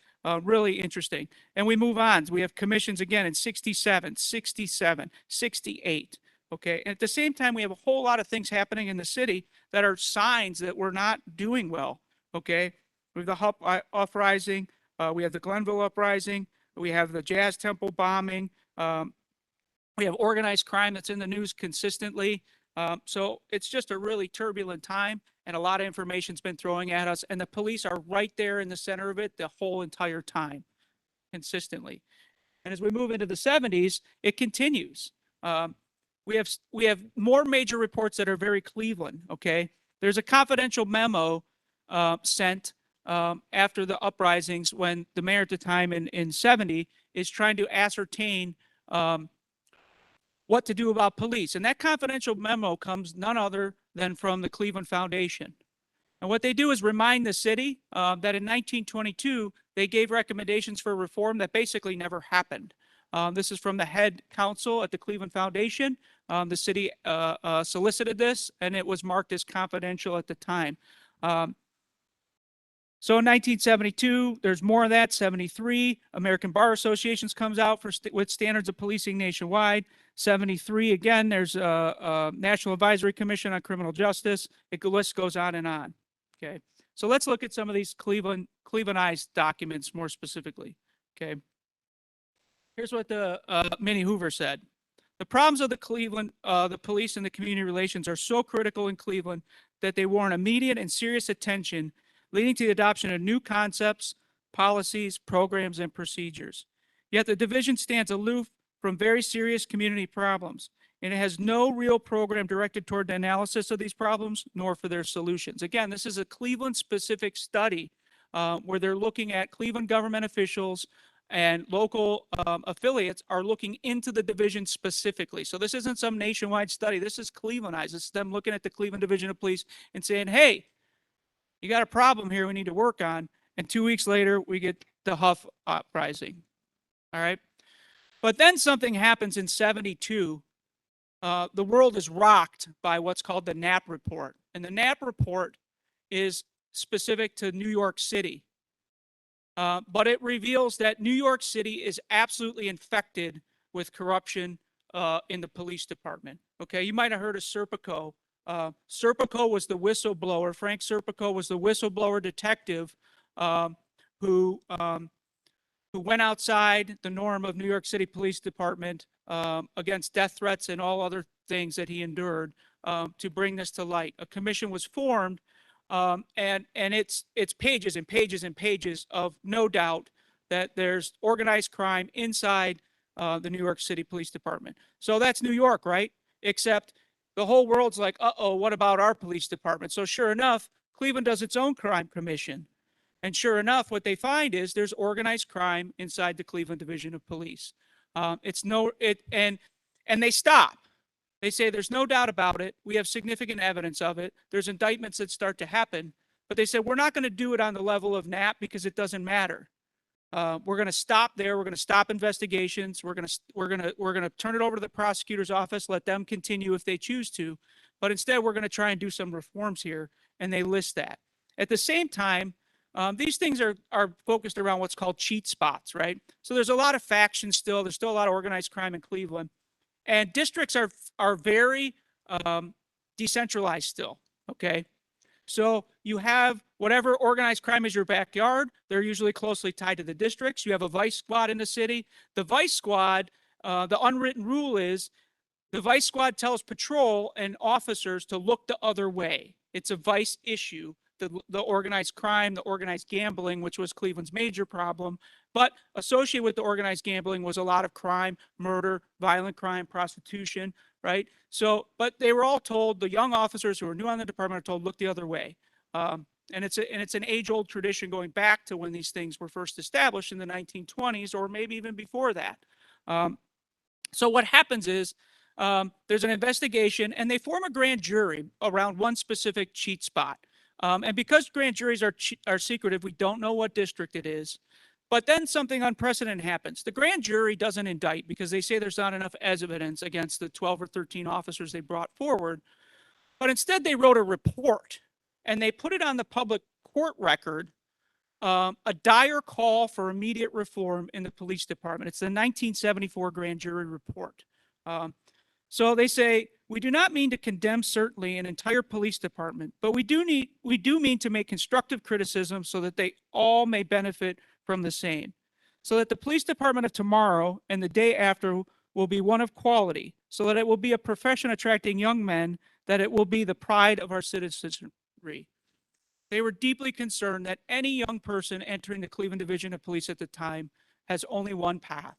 Really interesting. And we move on. We have commissions again in 67, 67, 68. Okay. And at the same time, we have a whole lot of things happening in the city that are signs that we're not doing well. Okay. We have the Huff uprising. We have the Glenville uprising. We have the Jazz Temple bombing. We have organized crime that's in the news consistently. So it's just a really turbulent time, and a lot of information's been throwing at us, and the police are right there in the center of it the whole entire time, consistently. And as we move into the 70s, it continues. We have more major reports that are very Cleveland. Okay, there's a confidential memo sent after the uprisings when the mayor at the time in 70 is trying to ascertain what to do about police. And that confidential memo comes none other than from the Cleveland Foundation. And what they do is remind the city that in 1922, they gave recommendations for reform that basically never happened. This is from the head counsel at the Cleveland Foundation. The city solicited this, and it was marked as confidential at the time. So in 1972, there's more of that. 73, American Bar Associations comes out with standards of policing nationwide. 73, again, there's a National Advisory Commission on Criminal Justice. The list goes on and on. Okay, so let's look at some of these Clevelandized documents more specifically. Okay, here's what the Minnie Hoover said. The problems of the police and the community relations are so critical in Cleveland that they warrant immediate and serious attention, leading to the adoption of new concepts, policies, programs, and procedures. Yet the division stands aloof from very serious community problems, and it has no real program directed toward the analysis of these problems, nor for their solutions. Again, this is a Cleveland-specific study where they're looking at Cleveland government officials and local affiliates are looking into the division specifically. So this isn't some nationwide study. This is Clevelandized. This is them looking at the Cleveland Division of Police and saying, hey, you got a problem here we need to work on. And 2 weeks later, we get the Huff uprising. All right. But then something happens in 72. The world is rocked by what's called the Knapp Report. And the Knapp Report is specific to New York City. But it reveals that New York City is absolutely infected with corruption in the police department. Okay, you might have heard of Serpico. Serpico was the whistleblower. Frank Serpico was the whistleblower detective who went outside the norm of New York City Police Department against death threats and all other things that he endured to bring this to light. A commission was formed, and it's pages and pages and pages of no doubt that there's organized crime inside the New York City Police Department. So that's New York, right? Except the whole world's like, uh-oh, what about our police department? So sure enough, Cleveland does its own crime commission. And sure enough, what they find is there's organized crime inside the Cleveland Division of Police. And they stop. They say there's no doubt about it. We have significant evidence of it. There's indictments that start to happen, but they said we're not going to do it on the level of Knapp because it doesn't matter. We're going to stop there. We're going to stop investigations. We're going to turn it over to the prosecutor's office, let them continue if they choose to. But instead, we're going to try and do some reforms here, and they list that. At the same time, these things are focused around what's called cheat spots, right? So there's a lot of factions still. There's still a lot of organized crime in Cleveland, and districts are very decentralized still. Okay, so you have whatever organized crime is your backyard. They're usually closely tied to the districts. You have a vice squad in the city. The vice squad, the unwritten rule is the vice squad tells patrol and officers to look the other way. It's a vice issue. The organized crime, the organized gambling, which was Cleveland's major problem, but associated with the organized gambling was a lot of crime, murder, violent crime, prostitution, right? So, but they were all told, the young officers who are new on the department are told, look the other way. And it's an age-old tradition going back to when these things were first established in the 1920s, or maybe even before that. So what happens is there's an investigation, and they form a grand jury around one specific cheat spot. And because grand juries are secretive, we don't know what district it is. But then something unprecedented happens. The grand jury doesn't indict because they say there's not enough evidence against the 12 or 13 officers they brought forward. But instead, they wrote a report, and they put it on the public court record, a dire call for immediate reform in the police department. It's the 1974 grand jury report. So they say, we do not mean to condemn certainly an entire police department, but we do mean to make constructive criticism so that they all may benefit from the same. So that the police department of tomorrow and the day after will be one of quality, so that it will be a profession attracting young men, that it will be the pride of our citizenry. They were deeply concerned that any young person entering the Cleveland Division of Police at the time has only one path.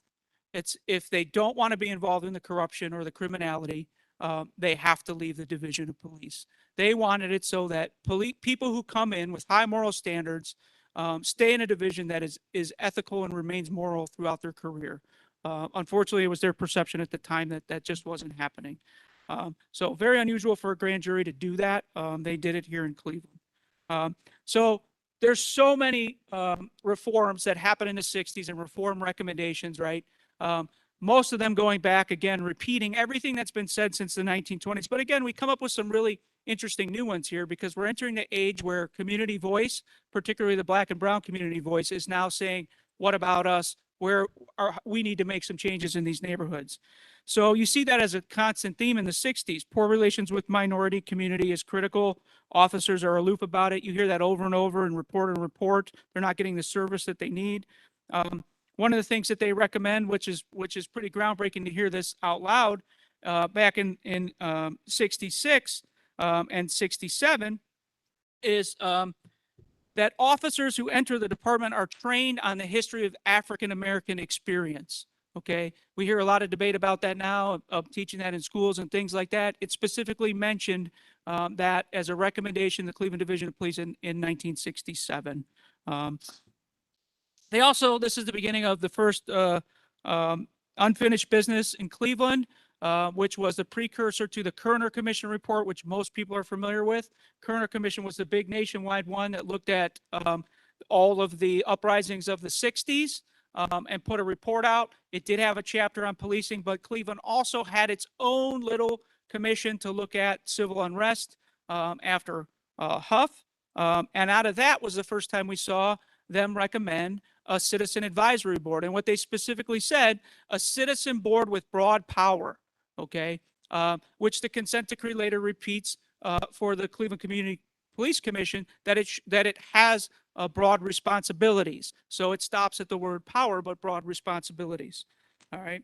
It's if they don't want to be involved in the corruption or the criminality, they have to leave the Division of Police. They wanted it so that people who come in with high moral standards stay in a division that is ethical and remains moral throughout their career. Unfortunately, it was their perception at the time that that just wasn't happening. So very unusual for a grand jury to do that. They did it here in Cleveland. So there's so many reforms that happened in the 60s and reform recommendations, right? Most of them going back, again, repeating everything that's been said since the 1920s. But again, we come up with some really interesting new ones here because we're entering the age where community voice, particularly the Black and brown community voice, is now saying, what about us? We need to make some changes in these neighborhoods. So you see that as a constant theme in the 60s. Poor relations with minority community is critical. Officers are aloof about it. You hear that over and over in report. They're not getting the service that they need. One of the things that they recommend, which is pretty groundbreaking to hear this out loud, back in 66 and 67, is that officers who enter the department are trained on the history of African American experience. Okay, we hear a lot of debate about that now, of teaching that in schools and things like that. It specifically mentioned that as a recommendation, the Cleveland Division of Police in 1967. They also, this is the beginning of the first unfinished business in Cleveland, which was the precursor to the Kerner Commission report, which most people are familiar with. Kerner Commission was the big nationwide one that looked at all of the uprisings of the 60s and put a report out. It did have a chapter on policing, but Cleveland also had its own little commission to look at civil unrest after Huff. And out of that was the first time we saw them recommend a citizen advisory board. And what they specifically said, a citizen board with broad power, okay, which the consent decree later repeats for the Cleveland Community Police Commission, that it has broad responsibilities. So it stops at the word power, but broad responsibilities. All right.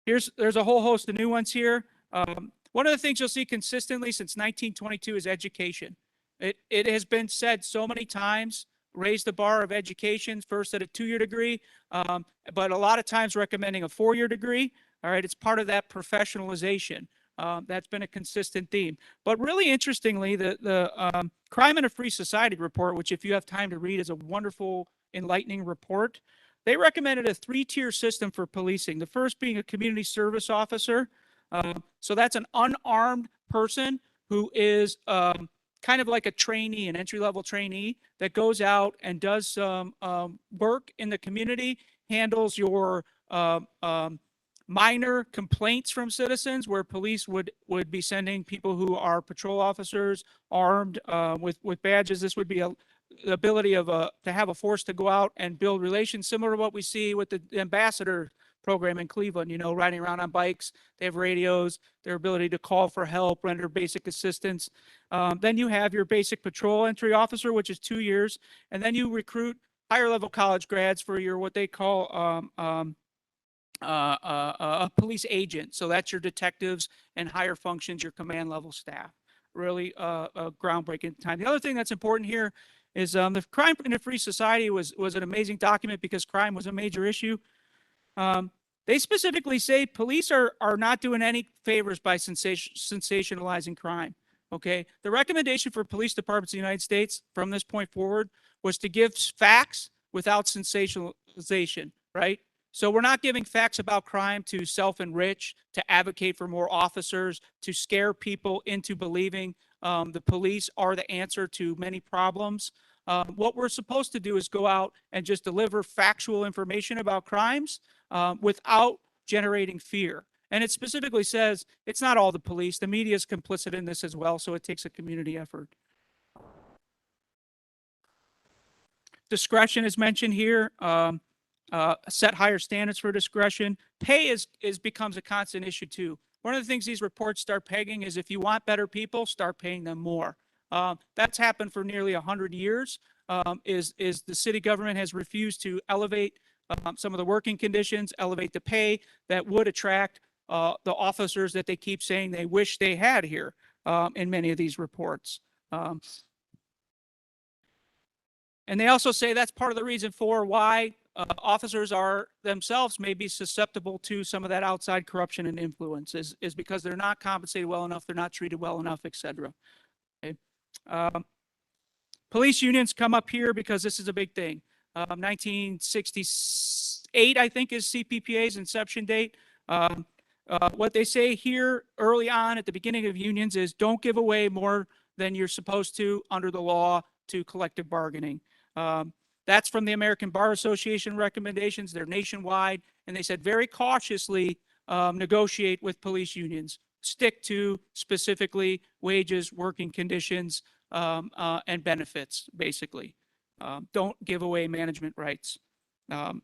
There's a whole host of new ones here. One of the things you'll see consistently since 1922 is education. It has been said so many times, raise the bar of education, first at a 2-year degree, but a lot of times recommending a 4-year degree. All right, it's part of that professionalization. That's been a consistent theme. But really interestingly, the Crime in a Free Society report, which if you have time to read is a wonderful, enlightening report, they recommended a 3-tier system for policing. The first being a community service officer. So that's an unarmed person who is kind of like a trainee, an entry-level trainee that goes out and does some work in the community, handles your minor complaints from citizens where police would be sending people who are patrol officers armed with badges. This would be the ability of to have a force to go out and build relations, similar to what we see with the ambassador program in Cleveland, you know, riding around on bikes. They have radios, their ability to call for help, render basic assistance. Then you have your basic patrol entry officer, which is 2 years. And then you recruit higher level college grads for your, what they call a police agent. So that's your detectives and higher functions, your command level staff. Really a groundbreaking time. The other thing that's important here is the Crime in a Free Society was an amazing document because crime was a major issue. They specifically say police are not doing any favors by sensationalizing crime. Okay. The recommendation for police departments in the United States from this point forward was to give facts without sensationalization, right? So we're not giving facts about crime to self-enrich, to advocate for more officers, to scare people into believing the police are the answer to many problems. What we're supposed to do is go out and just deliver factual information about crimes without generating fear. And it specifically says it's not all the police. The media is complicit in this as well, so it takes a community effort. Discretion is mentioned here. Set higher standards for discretion. Pay becomes a constant issue too. One of the things these reports start pegging is if you want better people, start paying them more. That's happened for nearly 100 years. Is the city government has refused to elevate some of the working conditions, elevate the pay that would attract the officers that they keep saying they wish they had here in many of these reports. And they also say that's part of the reason for why officers are themselves may be susceptible to some of that outside corruption and influence is because they're not compensated well enough, they're not treated well enough, etc. Okay. Police unions come up here because this is a big thing. 1968, I think, is CPPA's inception date. What they say here early on at the beginning of unions is don't give away more than you're supposed to under the law to collective bargaining. That's from the American Bar Association recommendations. They're nationwide. And they said very cautiously negotiate with police unions. Stick to specifically wages, working conditions, and benefits, basically. Don't give away management rights. And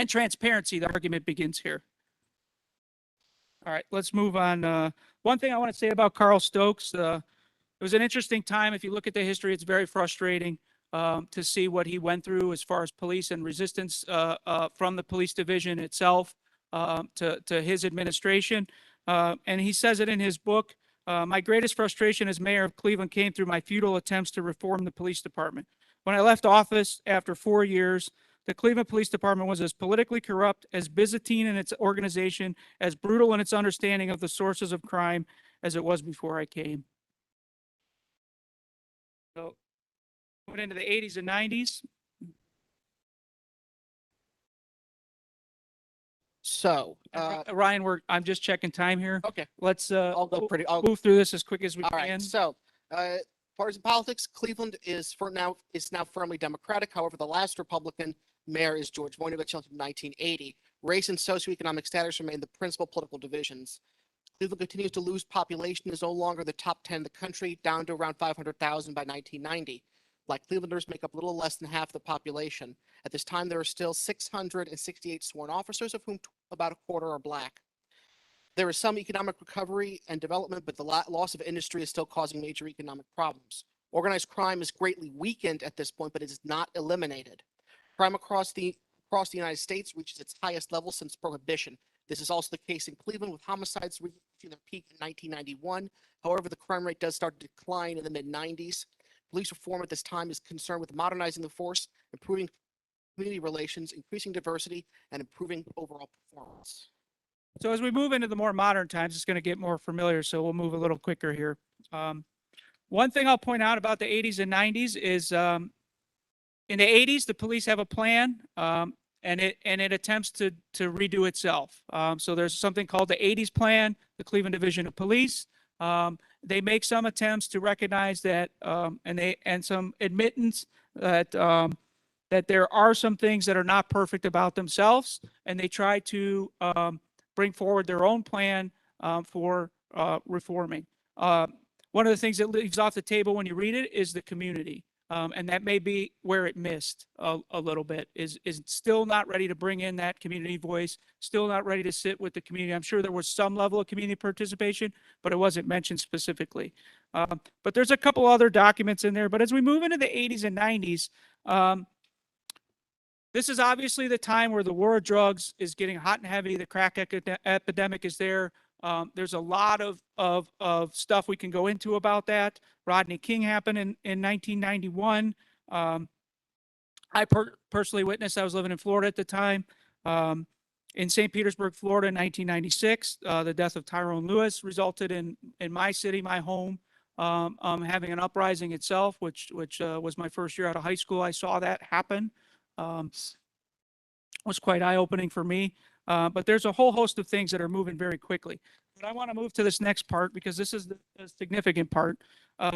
transparency, the argument begins here. All right, let's move on. One thing I want to say about Carl Stokes, it was an interesting time. If you look at the history, it's very frustrating to see what he went through as far as police and resistance from the police division itself to his administration. And he says it in his book, my greatest frustration as mayor of Cleveland came through my futile attempts to reform the police department. When I left office after 4 years, the Cleveland Police Department was as politically corrupt, as Byzantine in its organization, as brutal in its understanding of the sources of crime as it was before I came. So, went into the 80s and 90s. So, Ryan, I'm just checking time here. okay, Let's I'll go I'll move through this as quick as we All can. right. So, partisan politics, Cleveland is now firmly Democratic. However, the last Republican mayor is George Voinovich until 1980. Race and socioeconomic status remain the principal political divisions. Cleveland continues to lose population, is no longer the top 10 in the country, down to around 500,000 by 1990. Black Clevelanders make up a little less than half the population. At this time, there are still 668 sworn officers, of whom about a quarter are black. There is some economic recovery and development, but the loss of industry is still causing major economic problems. Organized crime is greatly weakened at this point, but it is not eliminated. Crime across the United States reaches its highest level since Prohibition. This is also the case in Cleveland, with homicides reaching their peak in 1991. However, the crime rate does start to decline in the mid-90s. Police reform at this time is concerned with modernizing the force, improving community relations, increasing diversity, and improving overall performance. So as we move into the more modern times, it's going to get more familiar. So we'll move a little quicker here. One thing I'll point out about the 80s and 90s is in the 80s, the police have a plan, and it attempts to redo itself. So there's something called the 80s plan, the Cleveland Division of Police. They make some attempts to recognize that, and some admittance that that there are some things that are not perfect about themselves, and they try to bring forward their own plan for reforming. One of the things that leaves off the table when you read it is the community. And that may be where it missed a little bit, is still not ready to bring in that community voice, still not ready to sit with the community. I'm sure there was some level of community participation, but it wasn't mentioned specifically. But there's a couple other documents in there. But as we move into the 80s and 90s, this is obviously the time where the war of drugs is getting hot and heavy. The crack epidemic is there. There's a lot of stuff we can go into about that. Rodney King happened in 1991. I personally witnessed, I was living in Florida at the time. In St. Petersburg, Florida in 1996, the death of Tyrone Lewis resulted in my city, my home, having an uprising itself, which was my first year out of high school. I saw that happen. Was quite eye-opening for me. But there's a whole host of things that are moving very quickly. But I want to move to this next part because this is the significant part.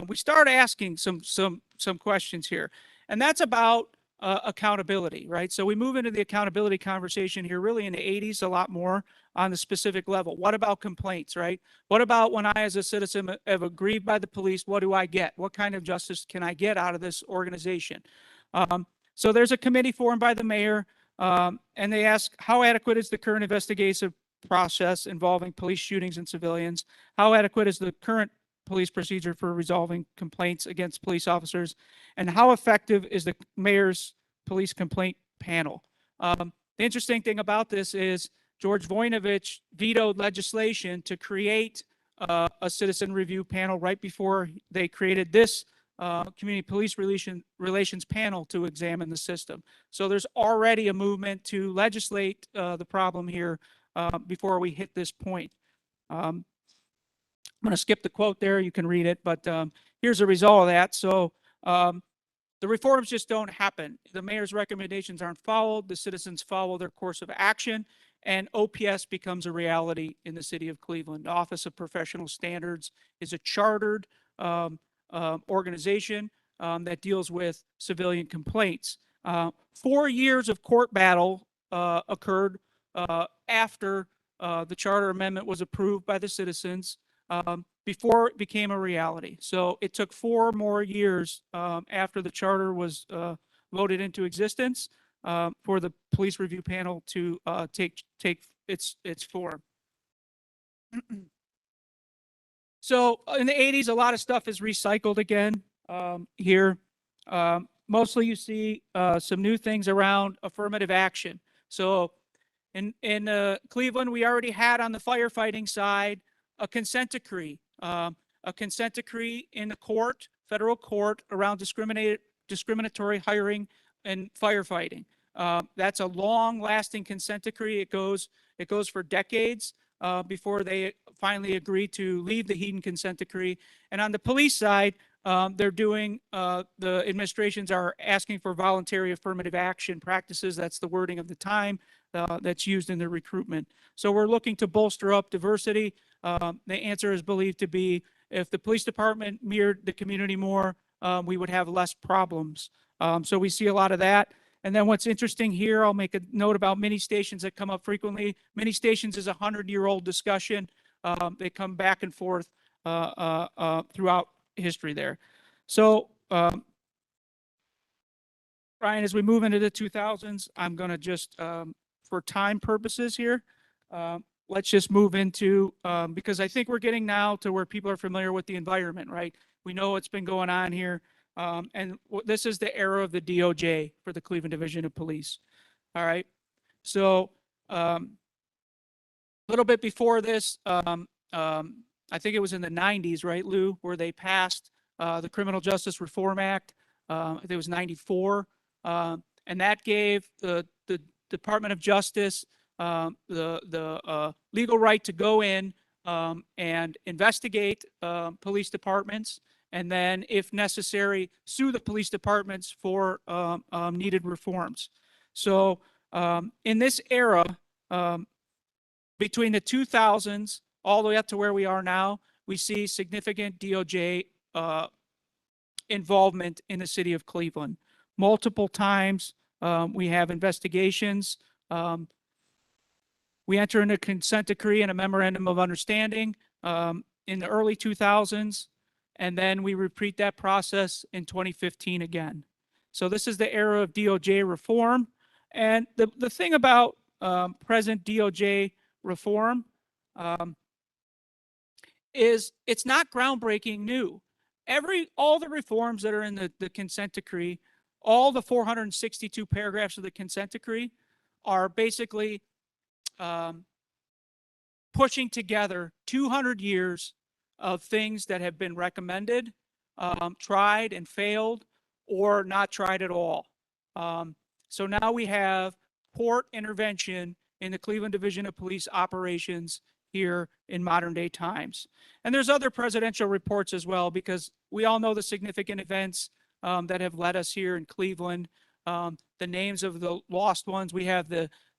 We start asking some questions here, and that's about accountability, right? So we move into the accountability conversation here really in the 80s a lot more on the specific level. What about complaints, right? What about when I as a citizen am aggrieved by the police, what do I get? What kind of justice can I get out of this organization? So there's a committee formed by the mayor, and they ask, how adequate is the current investigative process involving police shootings and civilians? How adequate is the current police procedure for resolving complaints against police officers? And how effective is the mayor's police complaint panel? The interesting thing about this is George Voinovich vetoed legislation to create a citizen review panel right before they created this community police relations panel to examine the system. So there's already a movement to legislate the problem here before we hit this point. I'm going to skip the quote there. You can read it, but here's a result of that. So the reforms just don't happen. The mayor's recommendations aren't followed. The citizens follow their course of action, and OPS becomes a reality in the city of Cleveland. The Office of Professional Standards is a chartered organization that deals with civilian complaints. 4 years of court battle occurred after the charter amendment was approved by the citizens before it became a reality. So it took 4 more years after the charter was voted into existence for the police review panel to take its form. So in the 80s, a lot of stuff is recycled again here. Mostly you see some new things around affirmative action. So in Cleveland, we already had on the firefighting side a consent decree in the court, federal court, around discriminatory hiring and firefighting. That's a long-lasting consent decree. It goes for decades before they finally agree to leave the Heaton consent decree. And on the police side, they're doing, the administrations are asking for voluntary affirmative action practices. That's the wording of the time. that's used in the recruitment. So we're looking to bolster up diversity. The answer is believed to be if the police department mirrored the community more, we would have less problems. So we see a lot of that. And then what's interesting here, I'll make a note about mini stations that come up frequently. Mini stations is a 100-year-old discussion. They come back and forth throughout history there. So, Ryan, as we move into the 2000s, I'm going to just, for time purposes here, let's just move into, because I think we're getting now to where people are familiar with the environment, right? We know what's been going on here. And this is the era of the DOJ for the Cleveland Division of Police. All right. So, a little bit before this, I think it was in the 90s, right, Lou, where they passed the Criminal Justice Reform Act. I think it was 94. And that gave the Department of Justice the legal right to go in and investigate police departments, and then, if necessary, sue the police departments for needed reforms. So in this era, between the 2000s all the way up to where we are now, we see significant DOJ involvement in the city of Cleveland. Multiple times we have investigations. We enter into a consent decree and a memorandum of understanding in the early 2000s, and then we repeat that process in 2015 again. So this is the era of DOJ reform. And the thing about present DOJ reform is it's not groundbreaking new. All the reforms that are in the consent decree, all the 462 paragraphs of the consent decree are basically pushing together 200 years of things that have been recommended, tried and failed, or not tried at all. So now we have court intervention in the Cleveland Division of Police operations here in modern day times. And there's other presidential reports as well, because we all know the significant events that have led us here in Cleveland. The names of the lost ones. We have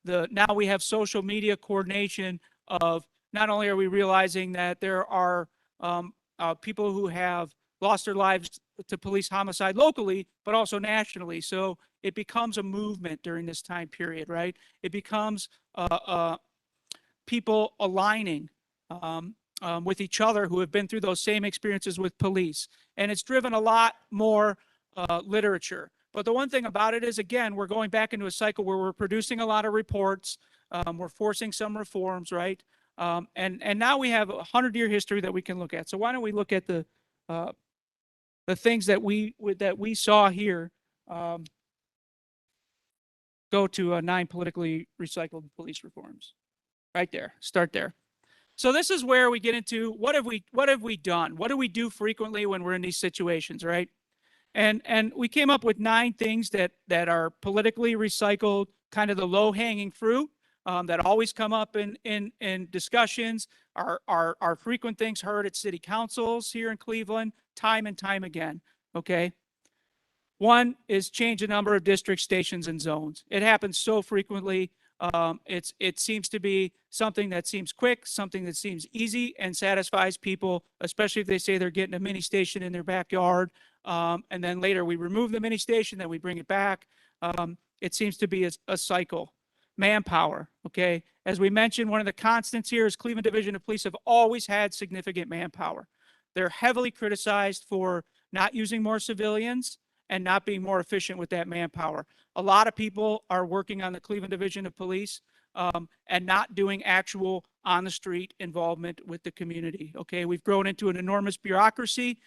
now we have social media coordination of, not only are we realizing that there are people who have lost their lives to police homicide locally, but also nationally. So it becomes a movement during this time period, right? It becomes people aligning with each other who have been through those same experiences with police. And it's driven a lot more literature. But the one thing about it is, again, we're going back into a cycle where we're producing a lot of reports. We're forcing some reforms, right? And now we have a 100-year history that we can look at. So why don't we look at the things that we saw here. Go to 9 politically recycled police reforms. Right there. Start there. So this is where we get into what have we done? What do we do frequently when we're in these situations, right? And we came up with 9 things that are politically recycled, kind of the low-hanging fruit that always come up in discussions, are frequent things heard at city councils here in Cleveland, time and time again. Okay. One is change the number of district stations and zones. It happens so frequently. It seems to be something that seems quick, something that seems easy and satisfies people, especially if they say they're getting a mini station in their backyard. And then later we remove the mini station, then we bring it back. It seems to be a cycle. Manpower, okay? As we mentioned, one of the constants here is Cleveland Division of Police have always had significant manpower. They're heavily criticized for not using more civilians and not being more efficient with that manpower. A lot of people are working on the Cleveland Division of Police and not doing actual on-the-street involvement with the community, okay? We've grown into an enormous bureaucracy,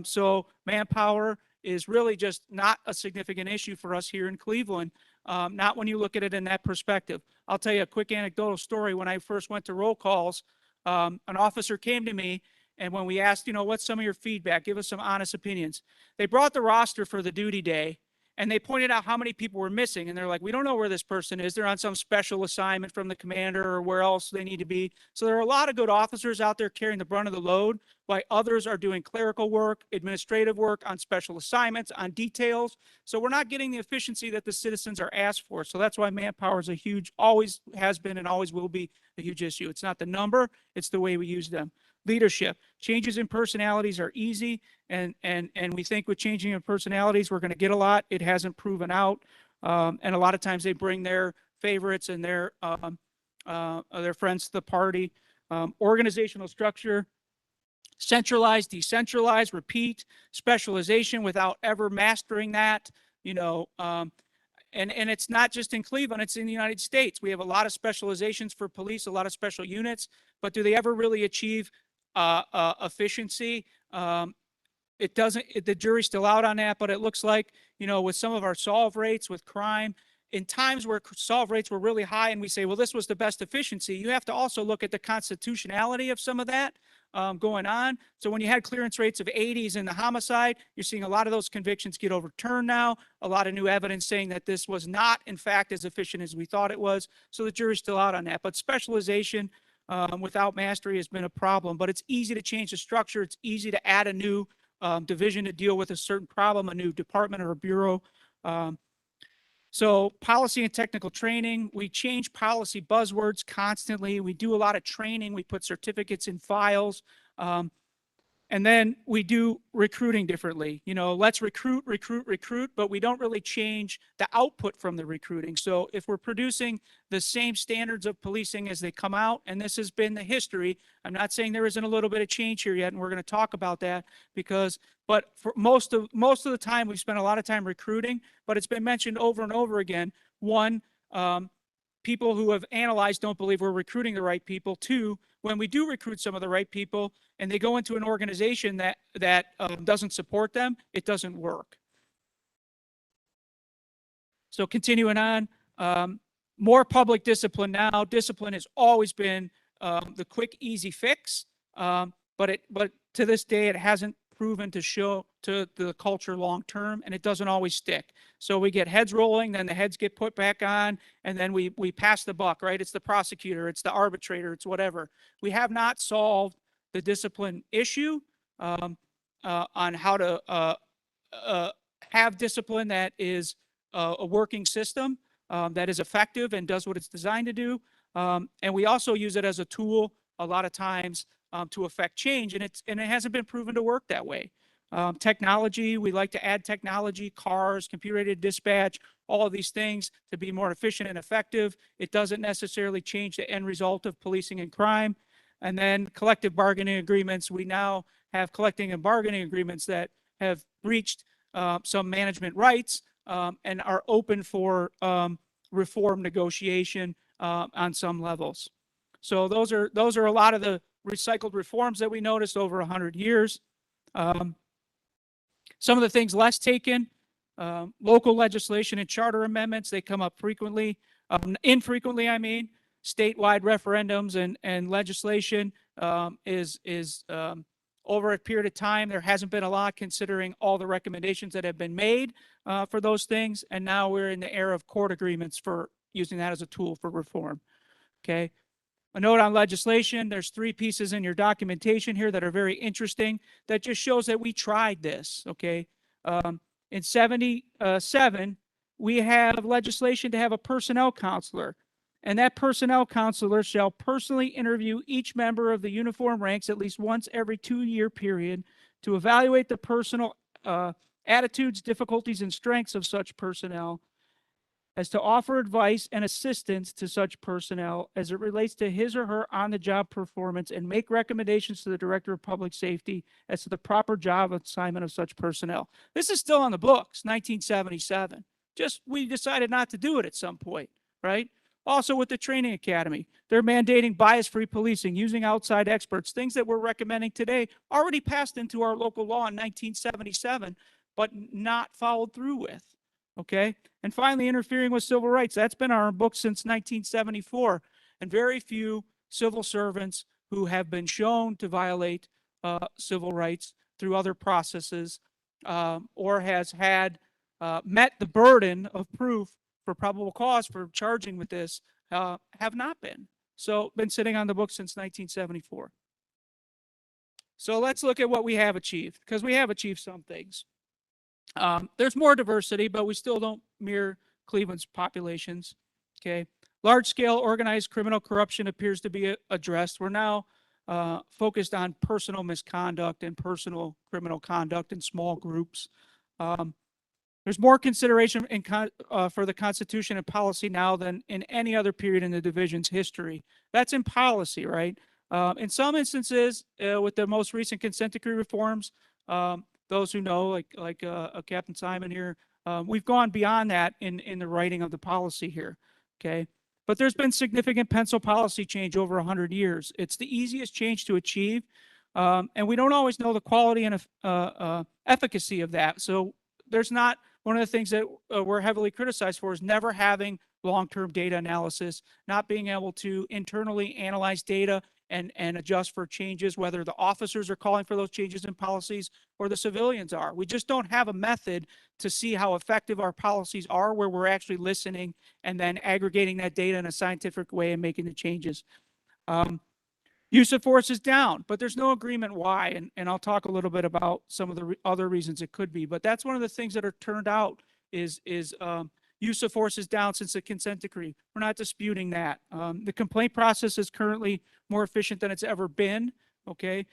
so manpower is really just not a significant issue for us here in Cleveland, not when you look at it in that perspective. I'll tell you a quick anecdotal story. When I first went to roll calls, an officer came to me, and when we asked, what's some of your feedback? Give us some honest opinions. They brought the roster for the duty day, and they pointed out how many people were missing. And they're like, we don't know where this person is. They're on some special assignment from the commander or where else they need to be. So there are a lot of good officers out there carrying the brunt of the load, while others are doing clerical work, administrative work, on special assignments, on details. So we're not getting the efficiency that the citizens are asked for. So that's why manpower is a huge, always has been and always will be a huge issue. It's not the number, it's the way we use them. Leadership. Changes in personalities are easy, and we think with changing in personalities, we're going to get a lot. It hasn't proven out. And a lot of times they bring their favorites and their friends to the party. Organizational structure. Centralize, decentralize, repeat, specialization without ever mastering that, you know, and it's not just in Cleveland, it's in the United States. We have a lot of specializations for police, a lot of special units, but do they ever really achieve efficiency? It doesn't, the jury's still out on that, but it looks like, you know, with some of our solve rates with crime, in times where solve rates were really high and we say, well, this was the best efficiency, you have to also look at the constitutionality of some of that going on. So when you had clearance rates of 80s in the homicide, you're seeing a lot of those convictions get overturned now. A lot of new evidence saying that this was not, in fact, as efficient as we thought it was. So the jury's still out on that. But specialization without mastery has been a problem. But it's easy to change the structure. It's easy to add a new division to deal with a certain problem, a new department or a bureau. So policy and technical training, we change policy buzzwords constantly. We do a lot of training. We put certificates in files. And then we do recruiting differently. You know, let's recruit, but we don't really change the output from the recruiting. So if we're producing the same standards of policing as they come out, and this has been the history, I'm not saying there isn't a little bit of change here yet, and we're going to talk about that but for most of the time, we've spent a lot of time recruiting, but it's been mentioned over and over again. One, people who have analyzed don't believe we're recruiting the right people. Two, when we do recruit some of the right people and they go into an organization that doesn't support them, it doesn't work. So continuing on, more public discipline now. Discipline has always been the quick, easy fix, but to this day, it hasn't proven to show to the culture long term, and it doesn't always stick. So we get heads rolling, then the heads get put back on, and then we pass the buck, right? It's the prosecutor, it's the arbitrator, it's whatever. We have not solved the discipline issue on how to have discipline that is a working system that is effective and does what it's designed to do. And we also use it as a tool a lot of times to affect change, and it hasn't been proven to work that way. Technology, we like to add technology, cars, computer-aided dispatch, all of these things to be more efficient and effective. It doesn't necessarily change the end result of policing and crime. And then collective bargaining agreements. We now have collecting and bargaining agreements that have reached some management rights and are open for reform negotiation on some levels. So those are a lot of the recycled reforms that we noticed over 100 years. Some of the things less taken, local legislation and charter amendments, they come up frequently, infrequently, I mean. Statewide referendums and legislation is over a period of time. There hasn't been a lot considering all the recommendations that have been made for those things. And now we're in the era of court agreements for using that as a tool for reform. Okay. A note on legislation, there's 3 pieces in your documentation here that are very interesting that just shows that we tried this, okay? In 77, we have legislation to have a personnel counselor, and that personnel counselor shall personally interview each member of the uniform ranks at least once every 2-year period to evaluate the personal attitudes, difficulties, and strengths of such personnel, as to offer advice and assistance to such personnel as it relates to his or her on-the-job performance, and make recommendations to the Director of Public Safety as to the proper job assignment of such personnel. This is still on the books, 1977. Just we decided not to do it at some point, right? Also with the training academy, they're mandating bias-free policing, using outside experts, things that we're recommending today already passed into our local law in 1977, but not followed through with. Okay. And finally, interfering with civil rights. That's been our book since 1974. And very few civil servants who have been shown to violate civil rights through other processes or has had met the burden of proof for probable cause for charging with this have not been. So been sitting on the books since 1974. So let's look at what we have achieved, because we have achieved some things. There's more diversity, but we still don't mirror Cleveland's populations. Okay. Large scale organized criminal corruption appears to be addressed. We're now focused on personal misconduct and personal criminal conduct in small groups. There's more consideration for the Constitution and policy now than in any other period in the division's history. That's in policy, right? In some instances, with the most recent consent decree reforms, those who know, like Captain Simon here, we've gone beyond that in the writing of the policy here. Okay, but there's been significant pencil policy change over 100 years. It's the easiest change to achieve, and we don't always know the quality and efficacy of that. So there's not, one of the things that we're heavily criticized for is never having long-term data analysis, not being able to internally analyze data and adjust for changes, whether the officers are calling for those changes in policies or the civilians are. We just don't have a method to see how effective our policies are, where we're actually listening and then aggregating that data in a scientific way and making the changes. Use of force is down, but there's no agreement why, and I'll talk a little bit about some of the other reasons it could be. But that's one of the things that are turned out is use of force is down since the consent decree. We're not disputing that. The complaint process is currently more efficient than it's ever been, okay,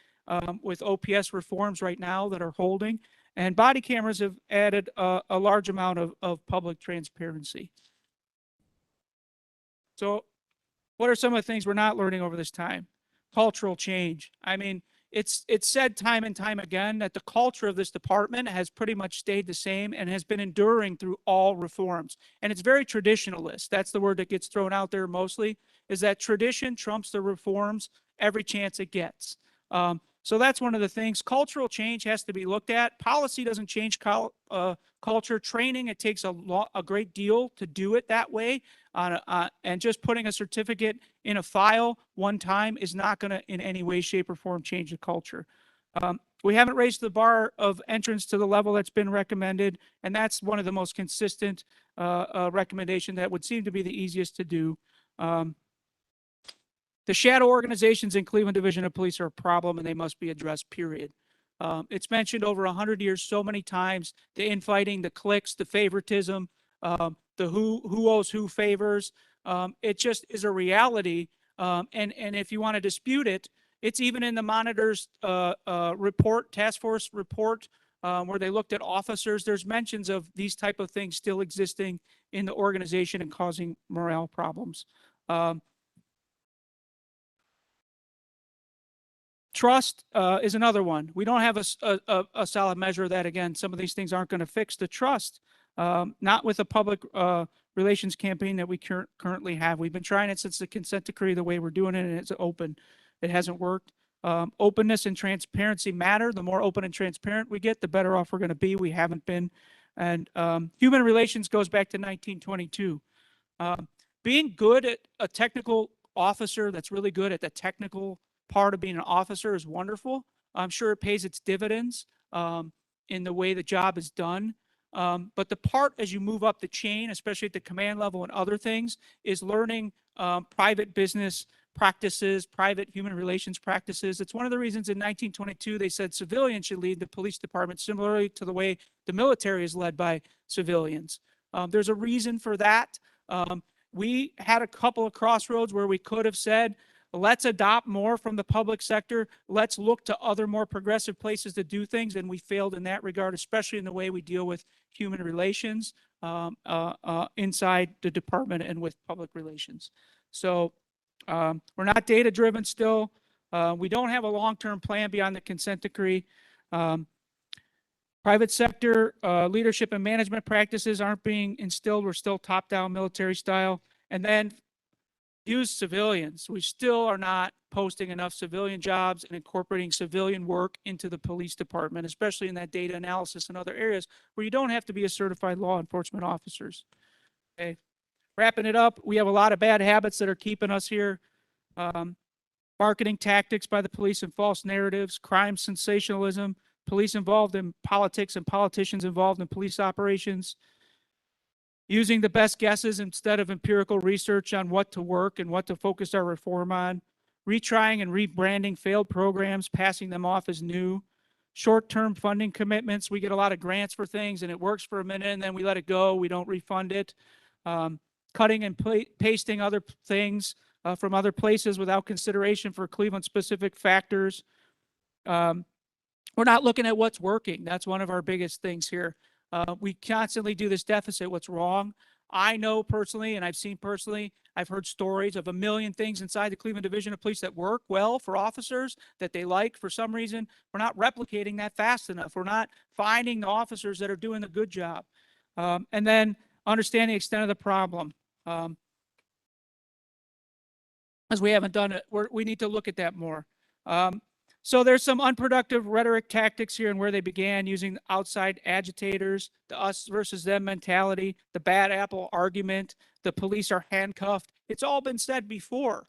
with OPS reforms right now that are holding. And body cameras have added a large amount of public transparency. So what are some of the things we're not learning over this time? Cultural change. I mean, it's said time and time again that the culture of this department has pretty much stayed the same and has been enduring through all reforms. And it's very traditionalist. That's the word that gets thrown out there mostly, is that tradition trumps the reforms every chance it gets. So that's one of the things. Cultural change has to be looked at. Policy doesn't change culture. Training, it takes a great deal to do it that way. And just putting a certificate in a file one time is not going to in any way, shape, or form change the culture. We haven't raised the bar of entrance to the level that's been recommended, and that's one of the most consistent recommendation that would seem to be the easiest to do. The shadow organizations in Cleveland Division of Police are a problem, and they must be addressed, period. It's mentioned over 100 years so many times, the infighting, the cliques, the favoritism, the who owes who favors. It just is a reality. And if you want to dispute it, it's even in the monitor's report, task force report, where they looked at officers. There's mentions of these type of things still existing in the organization and causing morale problems. Trust is another one. We don't have a solid measure of that. Again, some of these things aren't going to fix the trust, not with a public relations campaign that we currently have. We've been trying it since the consent decree, the way we're doing it, and it's open. It hasn't worked. Openness and transparency matter. The more open and transparent we get, the better off we're going to be. We haven't been. And human relations goes back to 1922. Being good at a technical officer that's really good at the technical part of being an officer is wonderful. I'm sure it pays its dividends in the way the job is done. But the part as you move up the chain, especially at the command level and other things, is learning private business practices, private human relations practices. It's one of the reasons in 1922 they said civilians should lead the police department, similarly to the way the military is led by civilians. There's a reason for that. We had a couple of crossroads where we could have said, let's adopt more from the public sector. Let's look to other more progressive places to do things. And we failed in that regard, especially in the way we deal with human relations inside the department and with public relations. So we're not data driven still. We don't have a long-term plan beyond the consent decree. Private sector leadership and management practices aren't being instilled. We're still top-down military style. And then use civilians. We still are not posting enough civilian jobs and incorporating civilian work into the police department, especially in that data analysis and other areas where you don't have to be a certified law enforcement officers. Okay. Wrapping it up, we have a lot of bad habits that are keeping us here. Marketing tactics by the police and false narratives, crime sensationalism, police involved in politics and politicians involved in police operations, using the best guesses instead of empirical research on what to work and what to focus our reform on, retrying and rebranding failed programs, passing them off as new, short-term funding commitments. We get a lot of grants for things and it works for a minute and then we let it go. We don't refund it. Cutting and pasting other things from other places without consideration for Cleveland-specific factors. We're not looking at what's working. That's one of our biggest things here. We constantly do this deficit. What's wrong? I know personally, and I've seen personally, I've heard stories of a million things inside the Cleveland Division of Police that work well for officers that they like. For some reason, we're not replicating that fast enough. We're not finding the officers that are doing a good job. And then understanding the extent of the problem. As we haven't done it, we need to look at that more. So there's some unproductive rhetoric tactics here and where they began using outside agitators, the us versus them mentality, the bad apple argument, the police are handcuffed. It's all been said before.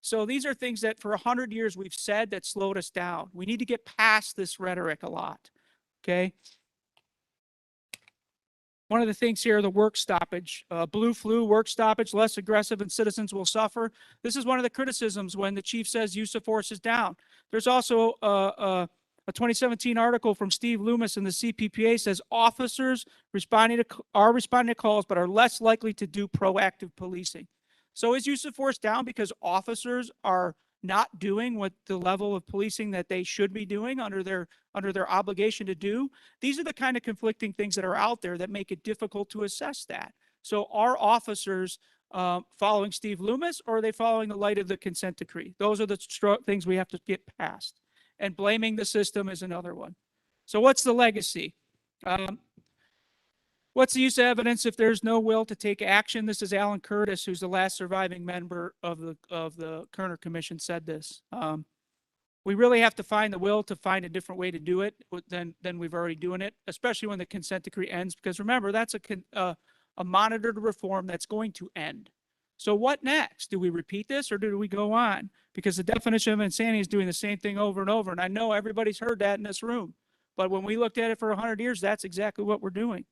So these are things that for 100 years we've said that slowed us down. We need to get past this rhetoric a lot, okay? One of the things here, the work stoppage, blue flu, work stoppage, less aggressive and citizens will suffer. This is one of the criticisms when the chief says use of force is down. There's also a 2017 article from Steve Loomis in the CPPA says officers are responding to calls, but are less likely to do proactive policing. So is use of force down because officers are not doing what the level of policing that they should be doing under their obligation to do? These are the kind of conflicting things that are out there that make it difficult to assess that. So are officers following Steve Loomis, or are they following the light of the consent decree? Those are the things we have to get past. And blaming the system is another one. So what's the legacy? What's the use of evidence if there's no will to take action? This is Alan Curtis, who's the last surviving member of the Kerner Commission, said this. We really have to find the will to find a different way to do it than we've already doing it, especially when the consent decree ends. Because remember, that's a monitored reform that's going to end. So what next? Do we repeat this or do we go on? Because the definition of insanity is doing the same thing over and over. And I know everybody's heard that in this room. But when we looked at it for 100 years, that's exactly what we're doing.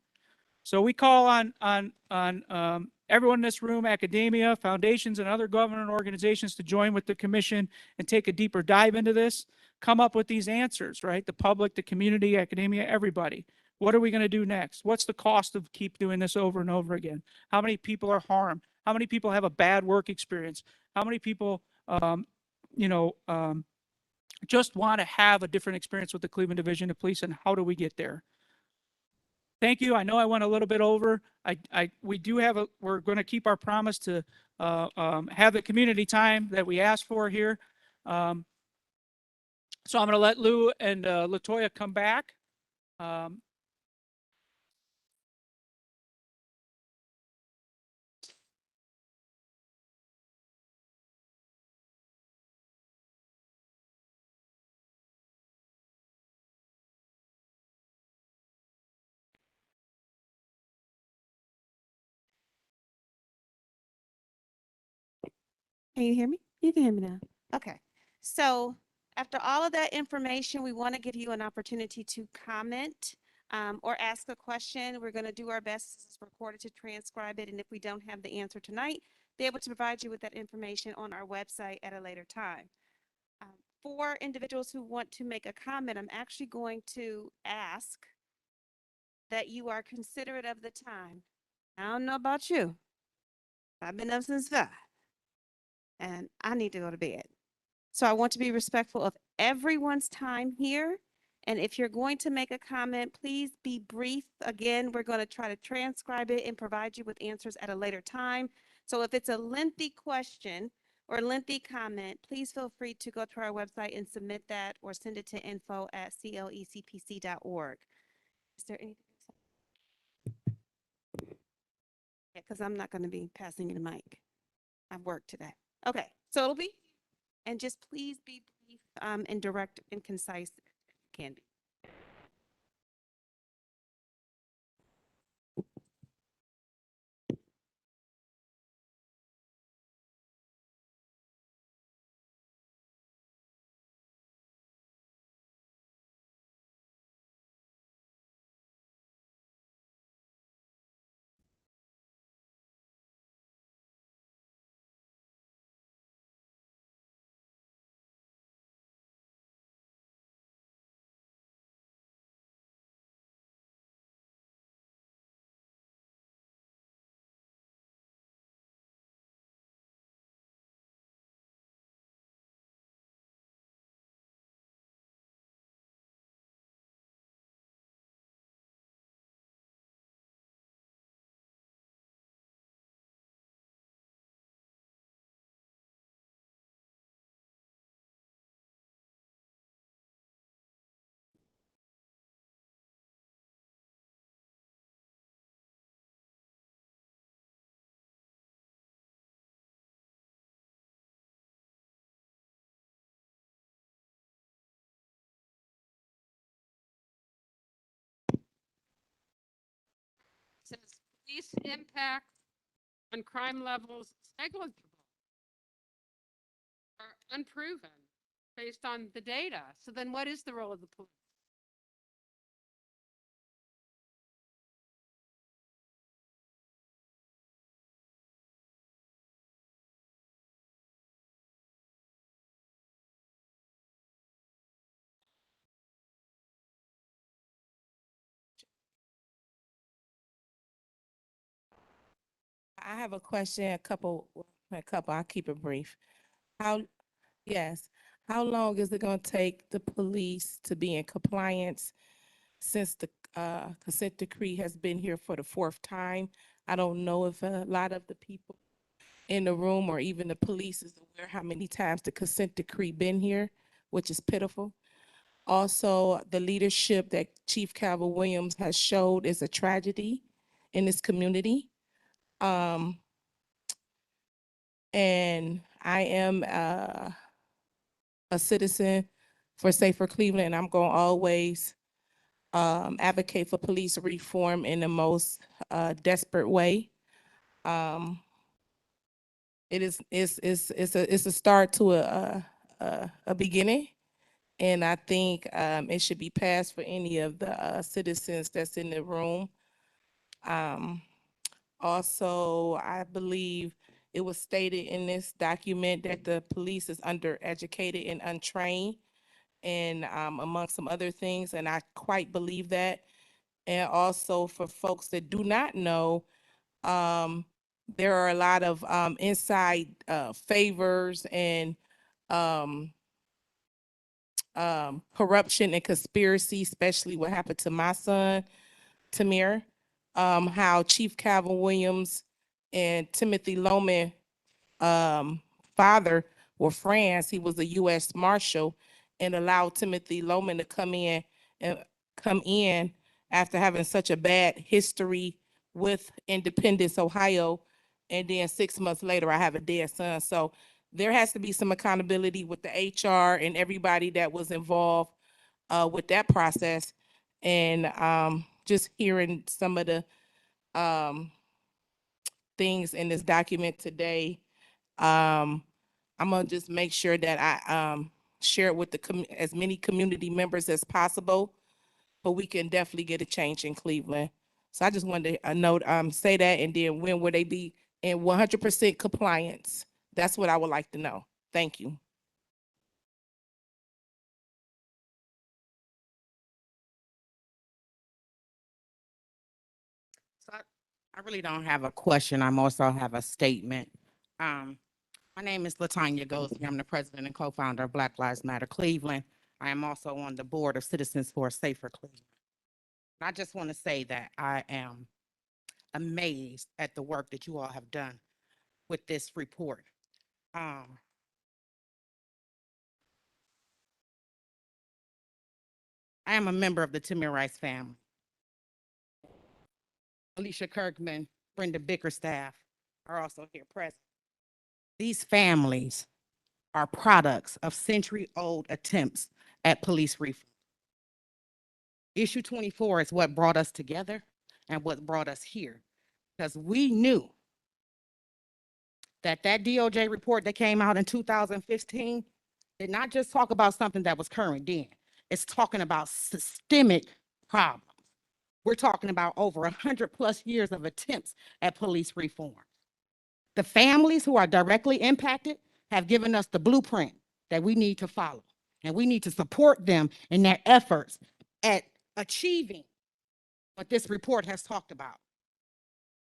So we call on everyone in this room, academia, foundations, and other government organizations to join with the commission and take a deeper dive into this, come up with these answers, right? The public, the community, academia, everybody. What are we going to do next? What's the cost of keep doing this over and over again? How many people are harmed? How many people have a bad work experience? How many people, just want to have a different experience with the Cleveland Division of Police, and how do we get there? Thank you. I know I went a little bit over. We're going to keep our promise to have the community time that we asked for here. So I'm going to let Lou and LaToya come back. Can you hear me? You can hear me now. Okay. So after all of that information, we want to give you an opportunity to comment or ask a question. We're going to do our best, this is recorded, to transcribe it. And if we don't have the answer tonight, be able to provide you with that information on our website at a later time. For individuals who want to make a comment, I'm actually going to ask that you are considerate of the time. I don't know about you. I've been up since 5. And I need to go to bed. So I want to be respectful of everyone's time here. And if you're going to make a comment, please be brief. Again, we're going to try to transcribe it and provide you with answers at a later time. So if it's a lengthy question or a lengthy comment, please feel free to go to our website and submit that or send it to info@clecpc.org. Is there anything? Yeah, because I'm not going to be passing you the mic. I've worked today. Okay, so it'll be, and just please be brief and direct and concise if you can be. says police impact on crime levels is negligible or unproven based on the data. So then what is the role of the police? I have a question, I'll keep it brief. How, yes, how long is it gonna take the police to be in compliance since the consent decree has been here for the fourth time? I don't know if a lot of the people in the room or even the police is aware how many times the consent decree been here, which is pitiful. Also, the leadership that Chief Calvin Williams has showed is a tragedy in this community. And I am a citizen for Safer Cleveland, and I'm going to always advocate for police reform in the most desperate way. It's a start to a beginning, and I think it should be passed for any of the citizens that's in the room. Also, I believe it was stated in this document that the police is undereducated and untrained, and among some other things, and I quite believe that. And also for folks that do not know, there are a lot of inside favors and um, corruption and conspiracy, especially what happened to my son, Tamir, how Chief Calvin Williams and Timothy Loman father were friends. He was a U.S. Marshal and allowed Timothy Loman to come in after having such a bad history with Independence, Ohio. And then 6 months later, I have a dead son. So there has to be some accountability with the HR and everybody that was involved with that process. And just hearing some of the things in this document today, I'm gonna just make sure that I share it with as many community members as possible, but we can definitely get a change in Cleveland. So I just wanted to note, say that, and then when will they be in 100% compliance? That's what I would like to know. Thank you. So I really don't have a question. I'm also have a statement. My name is Latanya Gosey. I'm the president and co-founder of Black Lives Matter Cleveland. I am also on the board of Citizens for a Safer Cleveland. I just want to say that I am amazed at the work that you all have done with this report. I am a member of the Timmy Rice family. Alicia Kirkman, Brenda Bickerstaff are also here present. These families are products of century-old attempts at police reform. Issue 24 is what brought us together and what brought us here, because we knew that DOJ report that came out in 2015 did not just talk about something that was current then. It's talking about systemic problems. We're talking about over 100+ years of attempts at police reform. The families who are directly impacted have given us the blueprint that we need to follow, and we need to support them in their efforts at achieving what this report has talked about.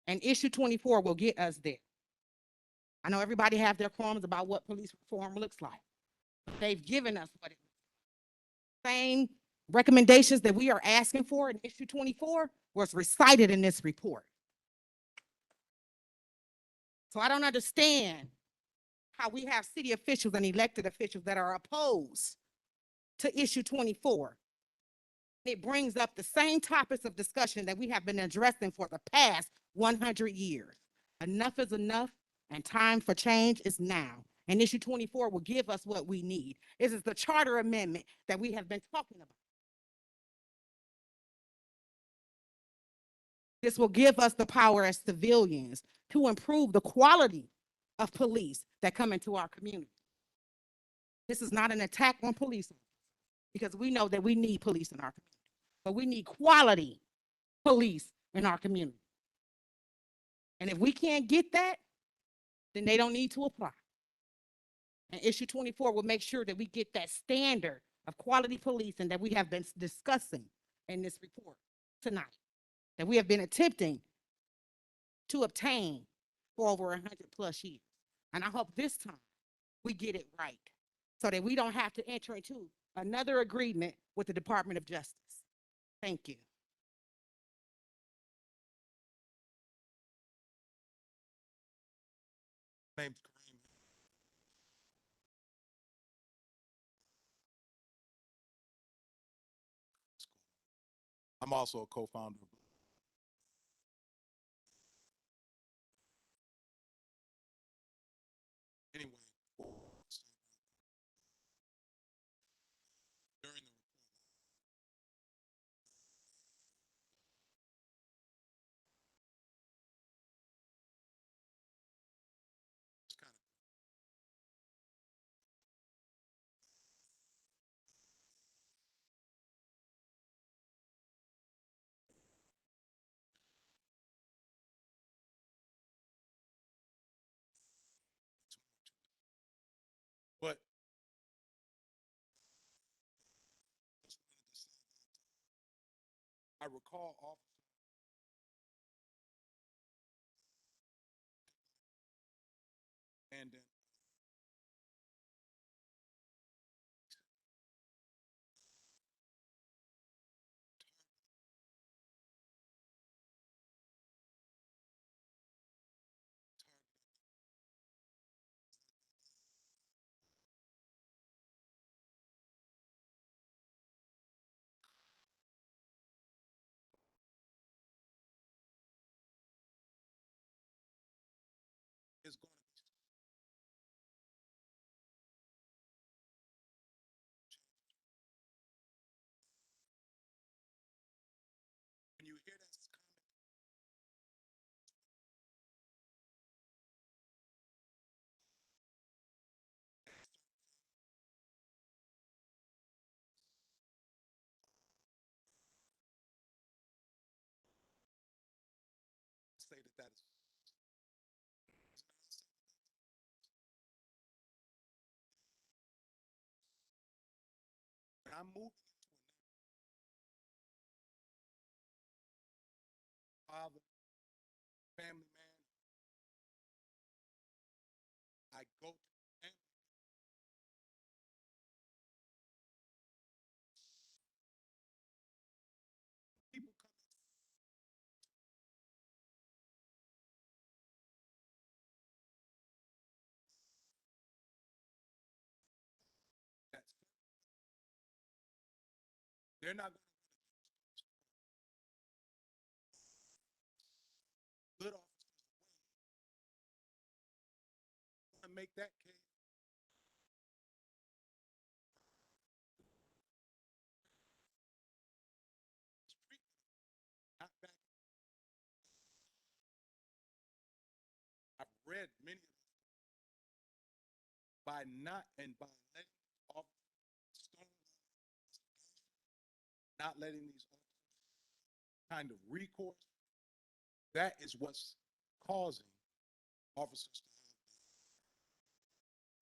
And issue 24 will get us there. I know everybody have their qualms about what police reform looks like. They've given us what it same recommendations that we are asking for in issue 24 was recited in this report. So I don't understand how we have city officials and elected officials that are opposed to issue 24. It brings up the same topics of discussion that we have been addressing for the past 100 years. Enough is enough, and time for change is now. And issue 24 will give us what we need. This is the charter amendment that we have been talking about. This will give us the power as civilians to improve the quality of police that come into our community. This is not an attack on police because we know that we need police in our community, but we need quality police in our community. And if we can't get that, then they don't need to apply. And issue 24 will make sure that we get that standard of quality policing that we have been discussing in this report tonight, that we have been attempting to obtain for over 100+ years. And I hope this time we get it right so that we don't have to enter into another agreement with the Department of Justice. Thank you. Name's Kareem. I'm also a co-founder of anyway. During the kind of but I recall officer and then it's going to be when you hear that comment, say that that is when I moved father, family man, I go to family. People come that's they're not going to good officers want to make that case. Not back. I've read many of them by not and by letting officers not letting these kind of recourse. That is what's causing officers to have.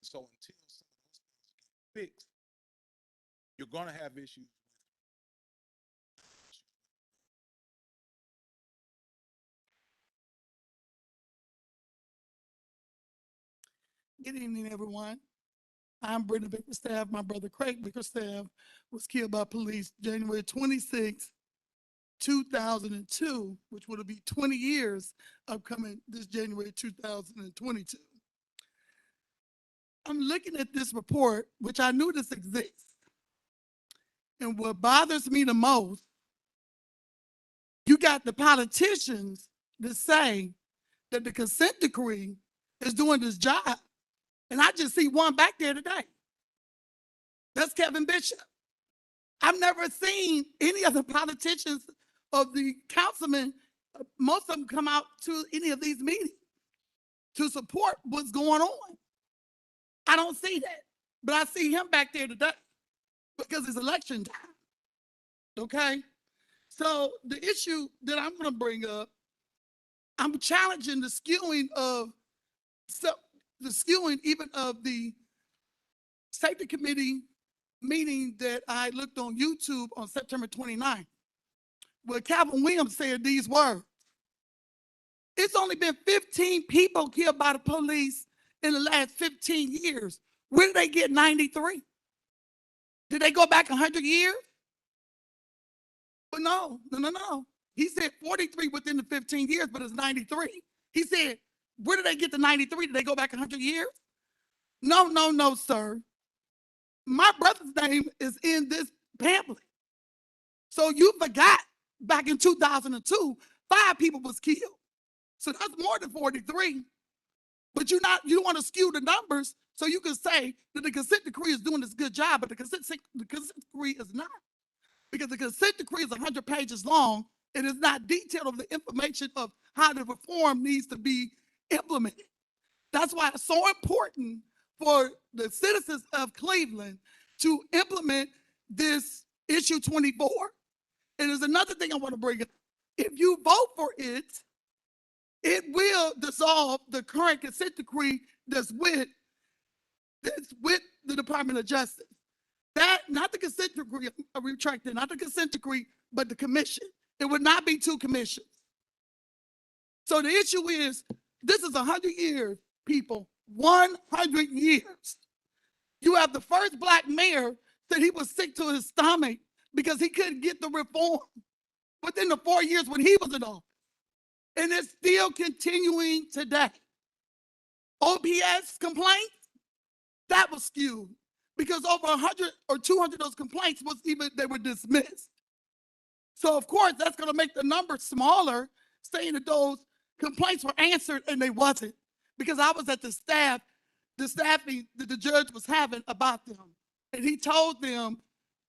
So until some of those things get fixed, you're going to have issues. Good evening, everyone. I'm Brenda Bickerstaff. My brother Craig Bickerstaff was killed by police January 26, 2002, which would be 20 years upcoming this January 2022. I'm looking at this report, which I knew this exists. And what bothers me the most, you got the politicians that say that the consent decree is doing this job. And I just see one back there today. That's Kevin Bishop. I've never seen any of the politicians of the councilmen most of them come out to any of these meetings to support what's going on. I don't see that, but I see him back there today because it's election time. Okay? So the issue that I'm going to bring up, I'm challenging the skewing of even of the safety committee meeting that I looked on YouTube on September 29th, where Calvin Williams said these words. It's only been 15 people killed by the police in the last 15 years. Where did they get 93? Did they go back 100 years? But no. He said 43 within the 15 years, but it's 93. He said, where did they get the 93? Did they go back 100 years? No, sir. My brother's name is in this pamphlet. So you forgot back in 2002, 5 people was killed. So that's more than 43. But you don't want to skew the numbers so you can say that the consent decree is doing this good job, but the consent decree is not. Because the consent decree is 100 pages long and is not detailed of the information of how the reform needs to be implemented. That's why it's so important for the citizens of Cleveland to implement this issue 24. And there's another thing I want to bring up. If you vote for it, it will dissolve the current consent decree that's with the Department of Justice. That, not the consent decree, I retract it, not the consent decree, but the commission. It would not be 2 commissions. So the issue is, this is 100 years, people, 100 years. You have the first Black mayor said he was sick to his stomach because he couldn't get the reform within the 4 years when he was in office. And it's still continuing today. OPS complaints, that was skewed because over 100 or 200 of those complaints they were dismissed. So of course, that's gonna make the number smaller, saying that those complaints were answered and they wasn't. Because I was at the staffing that the judge was having about them. And he told them,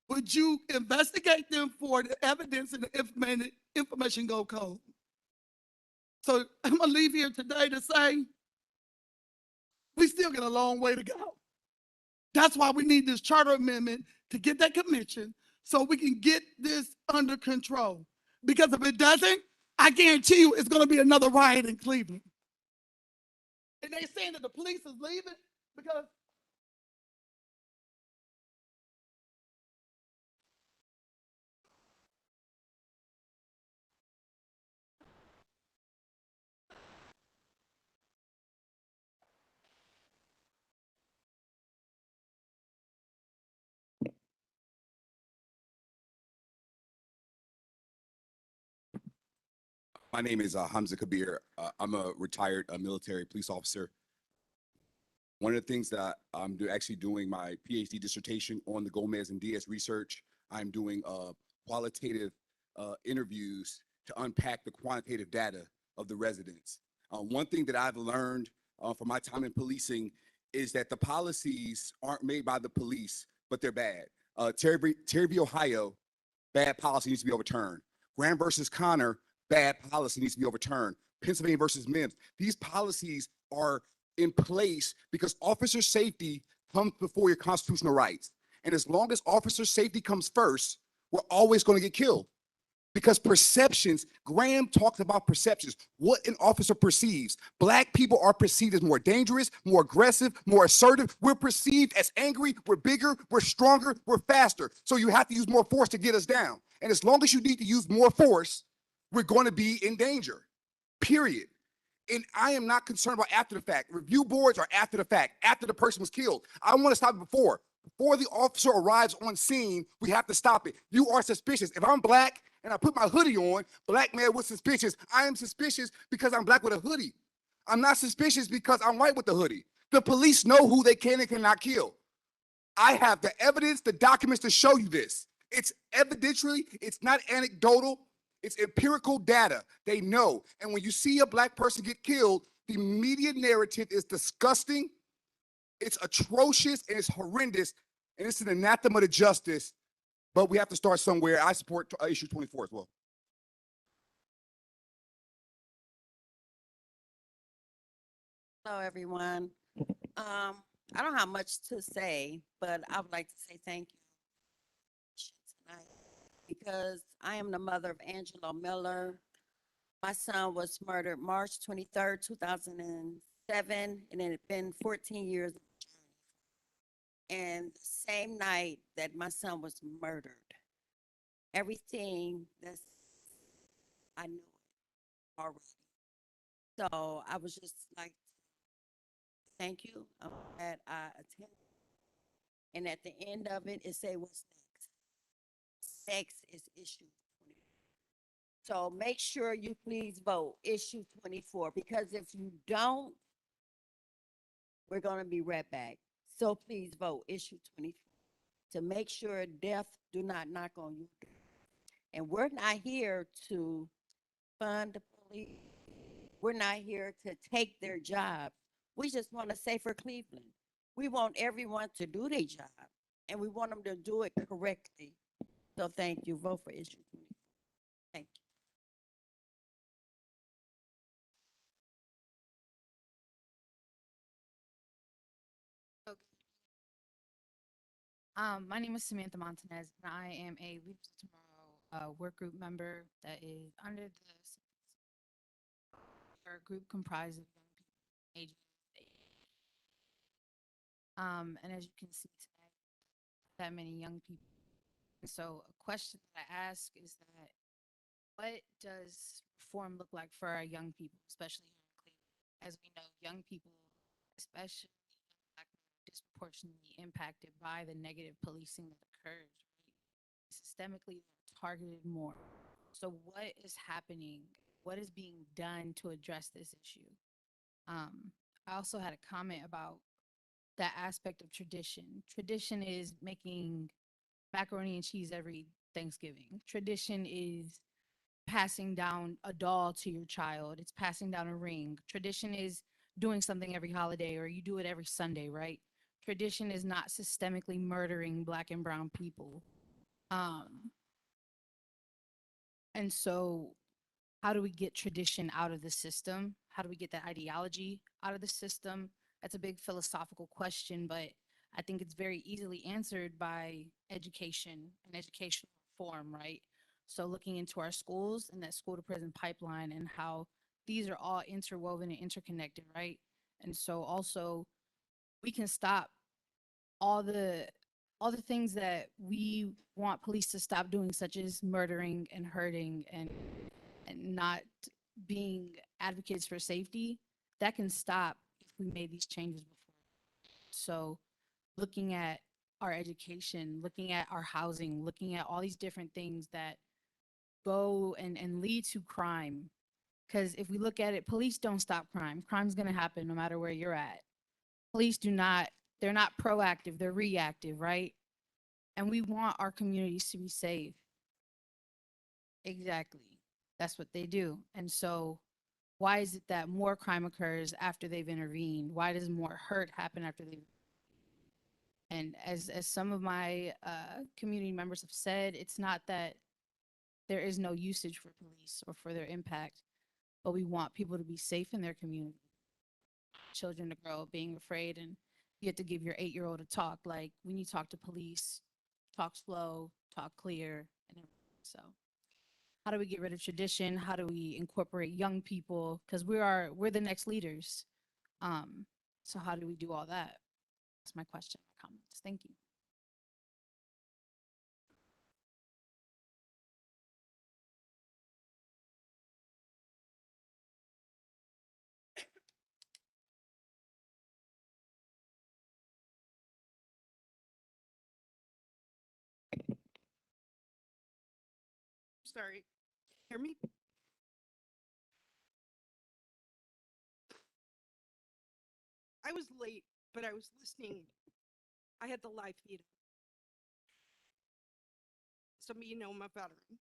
would you investigate them for the evidence and the information go code? So I'm gonna leave here today to say, we still got a long way to go. That's why we need this charter amendment to get that commission so we can get this under control. Because if it doesn't, I guarantee you it's gonna be another riot in Cleveland. And they're saying that the police is leaving because My name is Hamza Kabir. I'm a retired military police officer. One of the things that I'm actually doing my PhD dissertation on the Gomez and Diaz research. I'm doing qualitative interviews to unpack the quantitative data of the residents. One thing that I've learned from my time in policing is that the policies aren't made by the police, but they're bad. Terry v. Ohio, bad policy needs to be overturned. Graham versus Connor, bad policy needs to be overturned. Pennsylvania versus Mims. These policies are in place because officer safety comes before your constitutional rights. And as long as officer safety comes first, we're always going to get killed. Because perceptions, Graham talked about perceptions, what an officer perceives. Black people are perceived as more dangerous, more aggressive, more assertive. We're perceived as angry, we're bigger, we're stronger, we're faster. So you have to use more force to get us down. And as long as you need to use more force, we're going to be in danger, period. And I am not concerned about after the fact. Review boards are after the fact, after the person was killed. I want to stop it before. Before the officer arrives on scene, we have to stop it. You are suspicious. If I'm Black and I put my hoodie on, Black man was suspicious. I am suspicious because I'm Black with a hoodie. I'm not suspicious because I'm white with the hoodie. The police know who they can and cannot kill. I have the evidence, the documents to show you this. It's evidentially, it's not anecdotal. It's empirical data. They know. And when you see a Black person get killed, the media narrative is disgusting, it's atrocious, and it's horrendous, and it's an anathema to justice. But we have to start somewhere. I support issue 24 as well. Hello, everyone. I don't have much to say, but I would like to say thank you tonight because I am the mother of Angelo Miller. My son was murdered March 23rd, 2007, and it had been 14 years. And the same night that my son was murdered, everything that's, I knew it already. So I was just like, thank you. I'm glad I attended. And at the end of it, it say what's next. Next is issue 20. So make sure you please vote issue 24 because if you don't, we're going to be right back. So please vote issue 24 to make sure death do not knock on you. And we're not here to fund the police. We're not here to take their job. We just want a safer Cleveland. We want everyone to do their job and we want them to do it correctly. So thank you. Vote for issue 24. Thank you. My name is Samantha Montanez, and I am a Leaders of Tomorrow work group member that is under our group comprised of young people ages. And as you can see tonight, that many young people. And so a question that I ask is that what does reform look like for our young people, especially here in Cleveland? As we know, young people, especially Black men, are disproportionately impacted by the negative policing that occurs, right? Systemically, they're targeted more. So what is happening? What is being done to address this issue? I also had a comment about that aspect of tradition. Tradition is making macaroni and cheese every Thanksgiving. Tradition is passing down a doll to your child. It's passing down a ring. Tradition is doing something every holiday or you do it every Sunday, right? Tradition is not systemically murdering Black and brown people. And so how do we get tradition out of the system? How do we get that ideology out of the system? That's a big philosophical question, but I think it's very easily answered by education and educational reform, right? So looking into our schools and that school to prison pipeline and how these are all interwoven and interconnected, right? And so also we can stop all the things that we want police to stop doing, such as murdering and hurting and not being advocates for safety. That can stop if we made these changes before. So looking at our education, looking at our housing, looking at all these different things that go and lead to crime. Because if we look at it, police don't stop crime. Crime's going to happen no matter where you're at. Police do not, they're not proactive, they're reactive, right? And we want our communities to be safe. Exactly. That's what they do. And so why is it that more crime occurs after they've intervened? Why does more hurt happen after they've? And as some of my community members have said, it's not that there is no usage for police or for their impact, but we want people to be safe in their community. Children to grow up being afraid, and you have to give your 8-year-old a talk. Like when you talk to police, talk slow, talk clear, and everything. So how do we get rid of tradition? How do we incorporate young people? Because we're the next leaders. So how do we do all that? That's my question, my comments. Thank you. Sorry, hear me? I was late, but I was listening. I had the live feed. Some of you know I'm a veteran.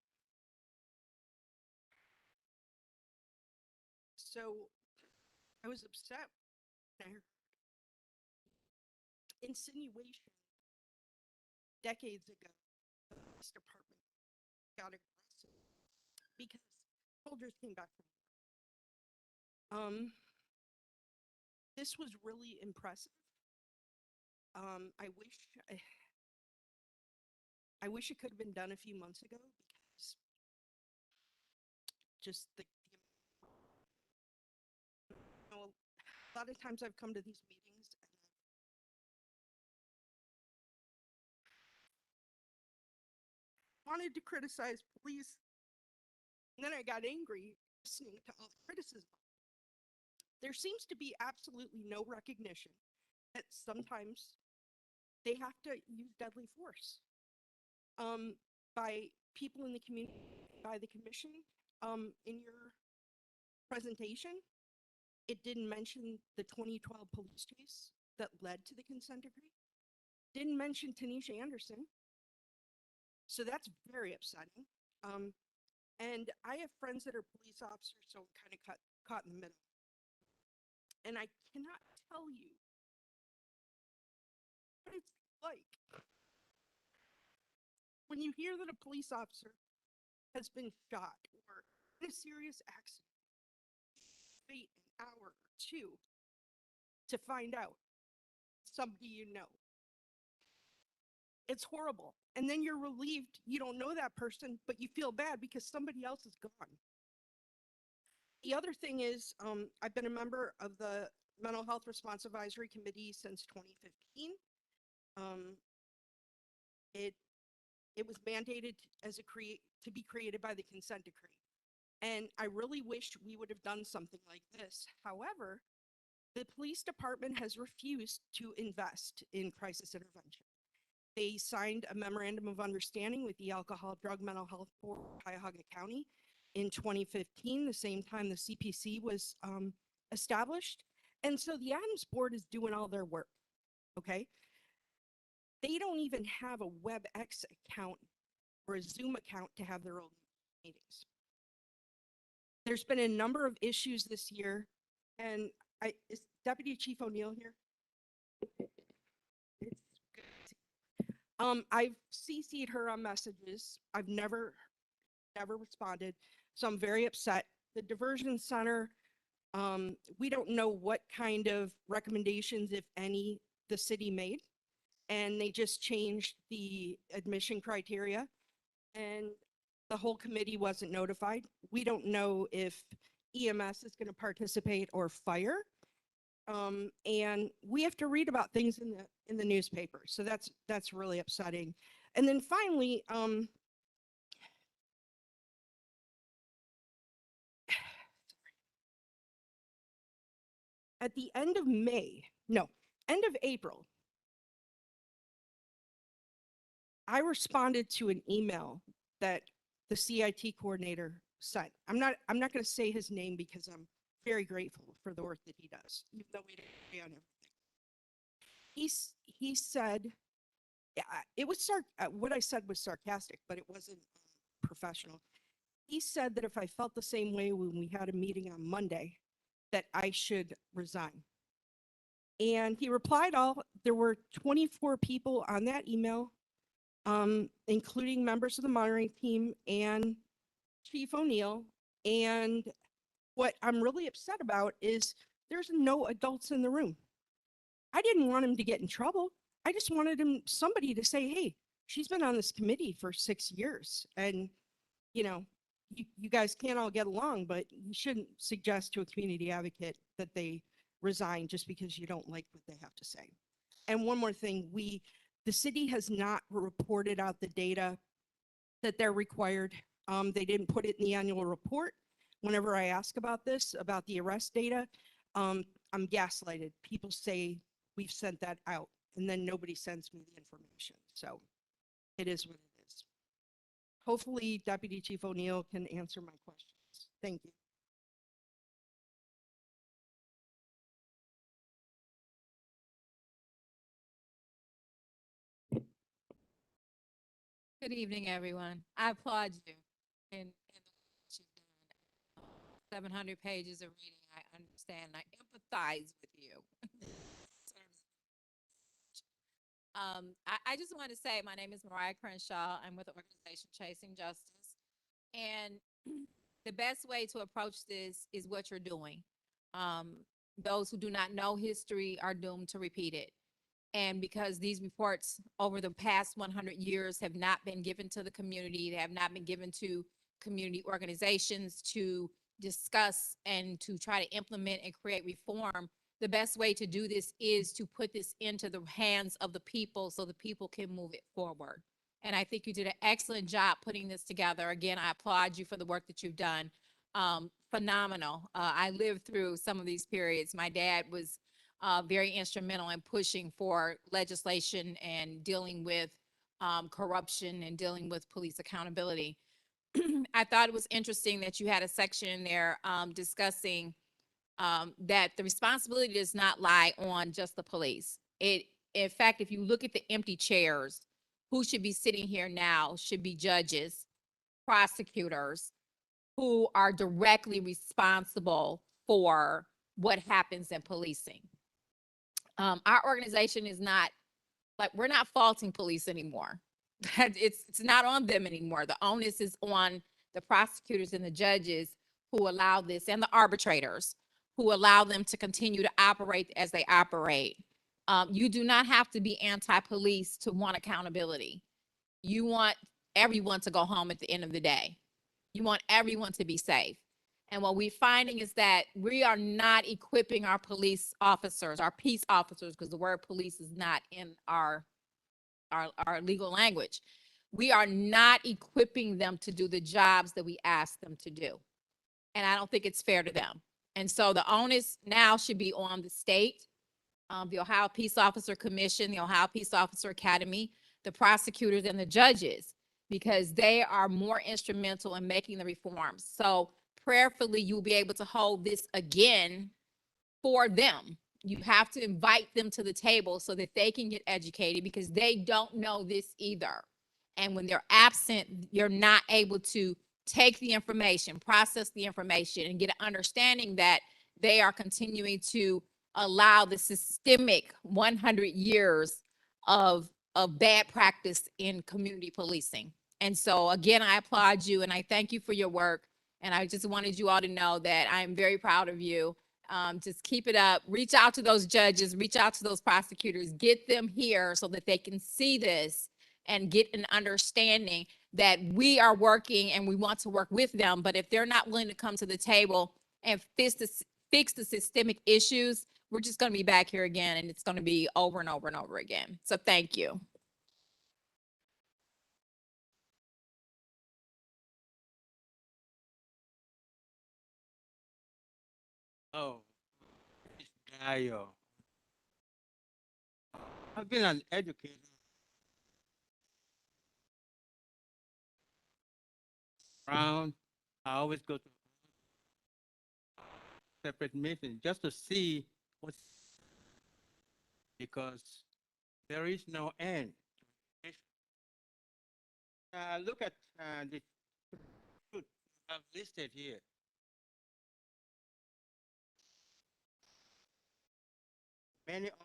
So I was upset when I heard insinuation decades ago. The police department got aggressive because soldiers came back from war. this was really impressive. I wish I wish it could have been done a few months ago because just you know, a lot of times I've come to these meetings and I wanted to criticize police, and then I got angry listening to all the criticism. There seems to be absolutely no recognition that sometimes they have to use deadly force by people in the community, by the commission. In your presentation, it didn't mention the 2012 police chase that led to the consent decree. Didn't mention Tanisha Anderson. So that's very upsetting. And I have friends that are police officers, so I'm kind of caught in the middle. And I cannot tell you what it's like when you hear that a police officer has been shot or in a serious accident, wait an hour or two to find out somebody you know. It's horrible. And then you're relieved you don't know that person, but you feel bad because somebody else is gone. The other thing is, I've been a member of the Mental Health Response Advisory Committee since 2015. It was mandated as to be created by the consent decree. And I really wish we would have done something like this. However, the police department has refused to invest in crisis intervention. They signed a memorandum of understanding with the Alcohol, Drug, Mental Health Board of Cuyahoga County in 2015, the same time the CPC was established. And so the Adams Board is doing all their work, okay? They don't even have a WebEx account or a Zoom account to have their own meetings. There's been a number of issues this year, and is Deputy Chief O'Neill here? It's good. I've CC'd her on messages. I've never responded, so I'm very upset. The diversion center, we don't know what kind of recommendations, if any, the city made, and they just changed the admission criteria, and the whole committee wasn't notified. We don't know if EMS is going to participate or fire. And we have to read about things in the newspaper. So that's really upsetting. And then finally, at the end of end of April, I responded to an email that the CIT coordinator sent. I'm not going to say his name because I'm very grateful for the work that he does, even though we don't agree on everything. He said, it was what I said was sarcastic, but it wasn't professional. He said that if I felt the same way when we had a meeting on Monday, that I should resign. And he replied there were 24 people on that email, including members of the monitoring team and Chief O'Neill. And what I'm really upset about is there's no adults in the room. I didn't want him to get in trouble. I just wanted somebody to say, hey, she's been on this committee for 6 years. And, you know, you guys can't all get along, but you shouldn't suggest to a community advocate that they resign just because you don't like what they have to say. And one more thing, the city has not reported out the data that they're required. They didn't put it in the annual report. Whenever I ask about this, about the arrest data, I'm gaslighted. People say we've sent that out, and then nobody sends me the information. So it is what it is. Hopefully Deputy Chief O'Neill can answer my questions. Thank you. Good evening, everyone. I applaud you in the work that you've done. 700 pages of reading, I understand. I empathize with you. I just want to say my name is Mariah Crenshaw. I'm with the organization Chasing Justice. And the best way to approach this is what you're doing. those who do not know history are doomed to repeat it. And because these reports over the past 100 years have not been given to the community, they have not been given to community organizations to discuss and to try to implement and create reform, the best way to do this is to put this into the hands of the people so the people can move it forward. And I think you did an excellent job putting this together. Again, I applaud you for the work that you've done. Phenomenal. I lived through some of these periods. My dad was very instrumental in pushing for legislation and dealing with corruption and dealing with police accountability. I thought it was interesting that you had a section in there discussing that the responsibility does not lie on just the police. In fact, if you look at the empty chairs, who should be sitting here now should be judges, prosecutors, who are directly responsible for what happens in policing. Our organization is not like, we're not faulting police anymore. It's not on them anymore. The onus is on the prosecutors and the judges who allow this, and the arbitrators who allow them to continue to operate as they operate. You do not have to be anti-police to want accountability. You want everyone to go home at the end of the day. You want everyone to be safe. And what we're finding is that we are not equipping our police officers, our peace officers, because the word police is not in our legal language. We are not equipping them to do the jobs that we ask them to do. And I don't think it's fair to them. And so the onus now should be on the state, the Ohio Peace Officer Commission, the Ohio Peace Officer Academy, the prosecutors, and the judges, because they are more instrumental in making the reforms. So prayerfully, you'll be able to hold this again for them. You have to invite them to the table so that they can get educated, because they don't know this either. And when they're absent, you're not able to take the information, process the information, and get an understanding that they are continuing to allow the systemic 100 years of bad practice in community policing. And so again, I applaud you and I thank you for your work. And I just wanted you all to know that I am very proud of you. Just keep it up. Reach out to those judges, reach out to those prosecutors, get them here so that they can see this and get an understanding that we are working and we want to work with them. But if they're not willing to come to the table and fix the systemic issues, we're just going to be back here again, and it's going to be over and over and over again. So thank you. Oh, it's Dio. I've been an educator. Around, I always go to separate meetings just to see what's, because there is no end. Look at the truth I've listed here. Many officers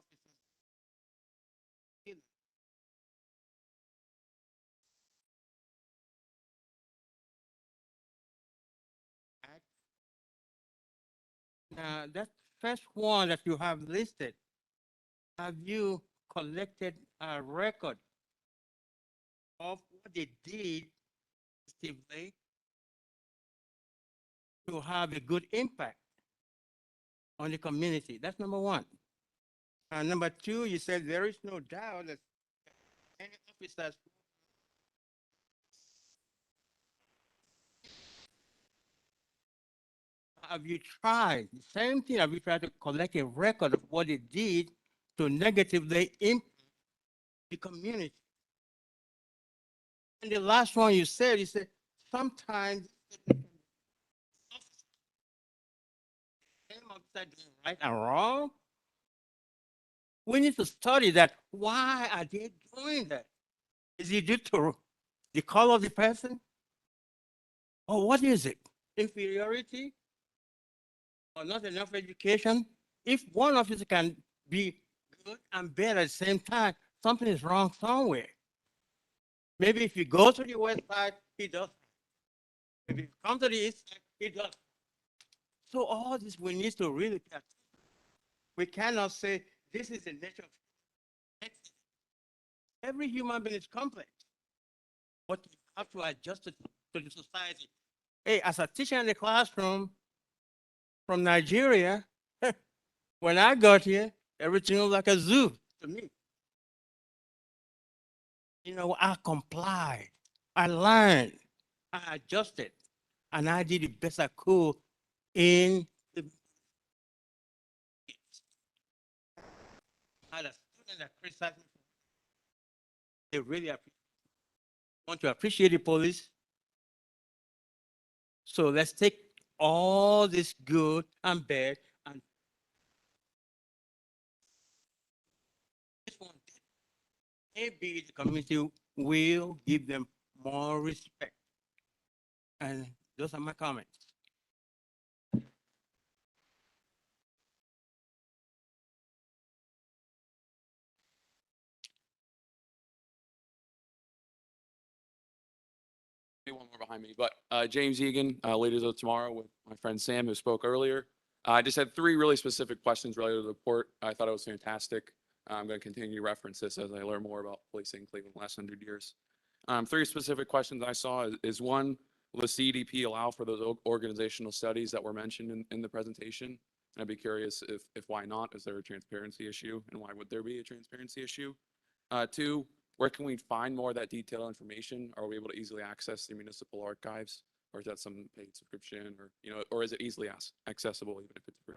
act. Now, that first one that you have listed, have you collected a record of what they did positively to have a good impact on the community? That's number one. Number two, you said there is no doubt that any officers have you tried the same thing? Have you tried to collect a record of what it did to negatively impact the community? And the last one you said sometimes same officer doing right and wrong. We need to study that. Why are they doing that? Is it due to the color of the person? Or what is it? Inferiority? Or not enough education? If one officer can be good and bad at the same time, something is wrong somewhere. Maybe if you go to the west side, he does. If you come to the east side, he does. So all this we need to really catch. We cannot say this is the nature of excellence. Every human being is complex, but you have to adjust it to the society. Hey, as a teacher in the classroom from Nigeria, when I got here, everything was like a zoo to me. You know, I complied, I learned, I adjusted, and I did the best I could in the. I had a student that criticized me. They really want to appreciate the police. So let's take all this good and bad and this one, maybe the community will give them more respect. And those are my comments. One more behind me, but James Egan, Leaders of Tomorrow with my friend Sam who spoke earlier. I just had three really specific questions related to the report. I thought it was fantastic. I'm going to continue to reference this as I learn more about policing in Cleveland the last 100 years. Three specific questions I saw is one, will the CDP allow for those organizational studies that were mentioned in the presentation? And I'd be curious if why not? Is there a transparency issue, and why would there be a transparency issue? Two, where can we find more of that detailed information? Are we able to easily access the municipal archives, or is that some paid subscription, or or is it easily accessible even if it's free?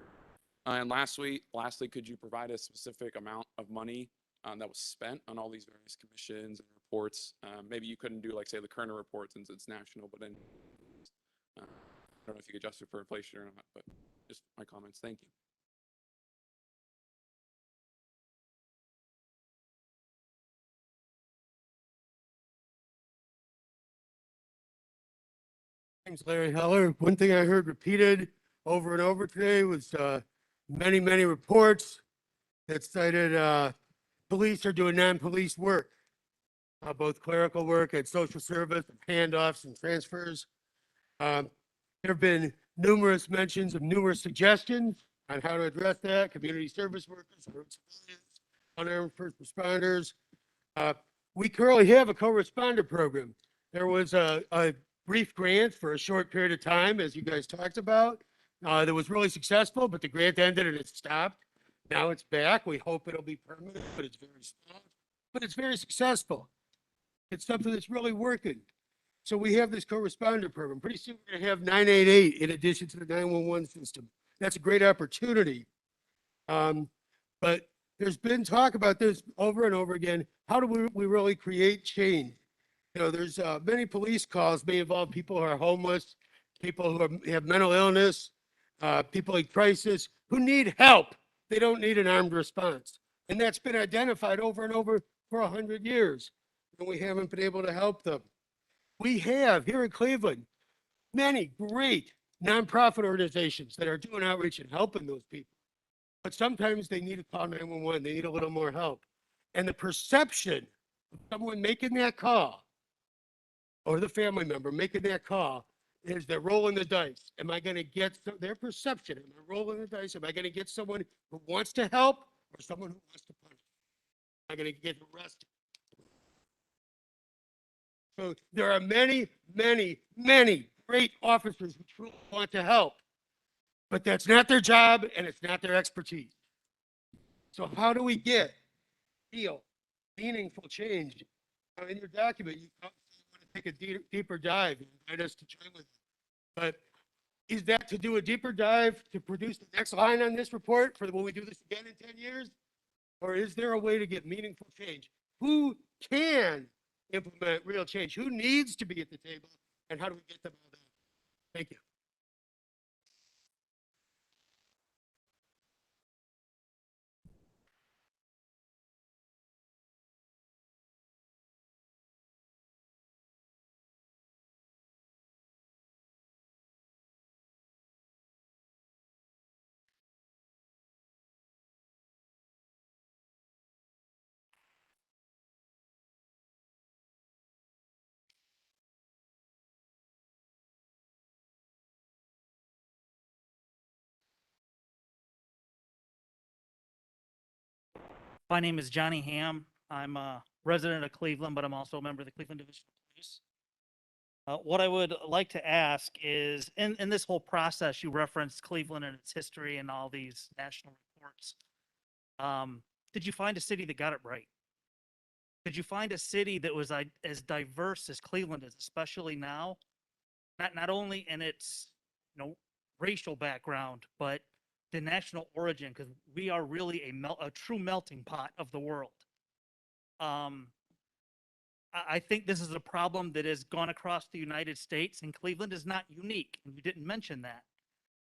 And lastly, could you provide a specific amount of money that was spent on all these various commissions and reports? Maybe you couldn't do like say the Kerner report since it's national, but then I don't know if you could adjust it for inflation or not. But just my comments. Thank you. Name's Larry Heller. One thing I heard repeated over and over today was many reports that cited police are doing non-police work, both clerical work and social service, handoffs and transfers. There have been numerous mentions of numerous suggestions on how to address that. Community service workers, unarmed first responders. We currently have a co-responder program. There was a brief grant for a short period of time, as you guys talked about. That was really successful, but the grant ended and it stopped. Now it's back. We hope it'll be permanent, but it's very small. But it's very successful. It's something that's really working. So we have this co-responder program. Pretty soon we're going to have 988 in addition to the 911 system. That's a great opportunity. But there's been talk about this over and over again. How do we really create change? There's many police calls may involve people who are homeless, people who have mental illness, people in crisis who need help. They don't need an armed response. And that's been identified over and over for 100 years. And we haven't been able to help them. We have here in Cleveland many great nonprofit organizations that are doing outreach and helping those people. But sometimes they need to call 911. They need a little more help. And the perception of someone making that call or the family member making that call is they're rolling the dice. Am I going to get their perception? Am I rolling the dice? Am I going to get someone who wants to help or someone who wants to punish? Am I going to get arrested? So there are many great officers who truly want to help, but that's not their job and it's not their expertise. So how do we get real, meaningful change? Now, in your document, you want to take a deeper dive and invite us to join with you. But is that to do a deeper dive to produce the next line on this report for when we do this again in 10 years? Or is there a way to get meaningful change? Who can implement real change? Who needs to be at the table? And how do we get them all done? Thank you. My name is Johnny Ham. I'm a resident of Cleveland, but I'm also a member of the Cleveland Division of Police. What I would like to ask is, in this whole process, you referenced Cleveland and its history and all these national reports. Did you find a city that got it right? Did you find a city that was as diverse as Cleveland is, especially now? Not only in its, racial background, but the national origin, because we are really a true melting pot of the world. I think this is a problem that has gone across the United States, and Cleveland is not unique, and you didn't mention that.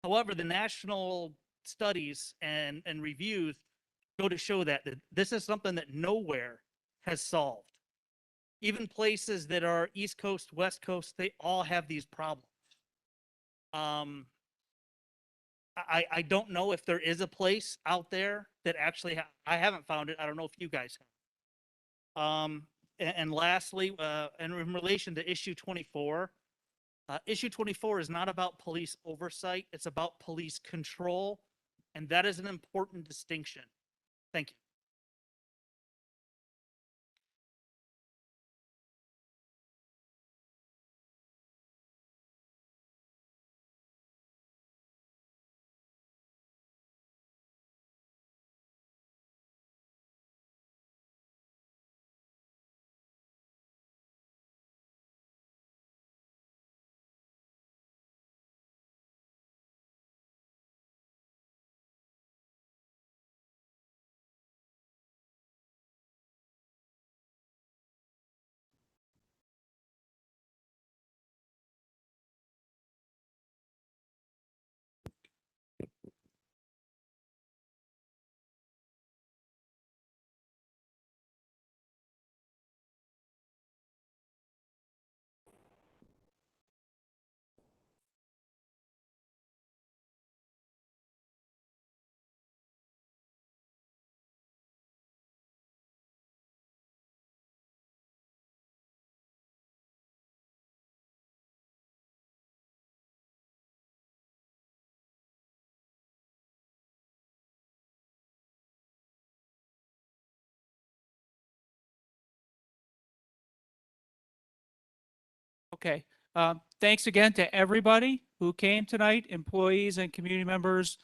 However, the national studies and reviews go to show that this is something that nowhere has solved. Even places that are East Coast, West Coast, they all have these problems. I don't know if there is a place out there that actually, I haven't found it. I don't know if you guys have. And lastly, in relation to issue 24, issue 24 is not about police oversight. It's about police control. And that is an important distinction. Thank you. Okay. Thanks again to everybody who came tonight, employees and community members,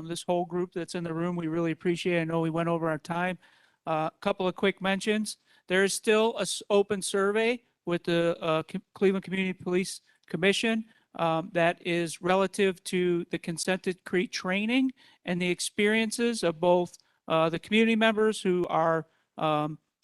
this whole group that's in the room. We really appreciate it. I know we went over our time. A couple of quick mentions. There is still a open survey with the Cleveland Community Police Commission that is relative to the consent decree training and the experiences of both the community members who are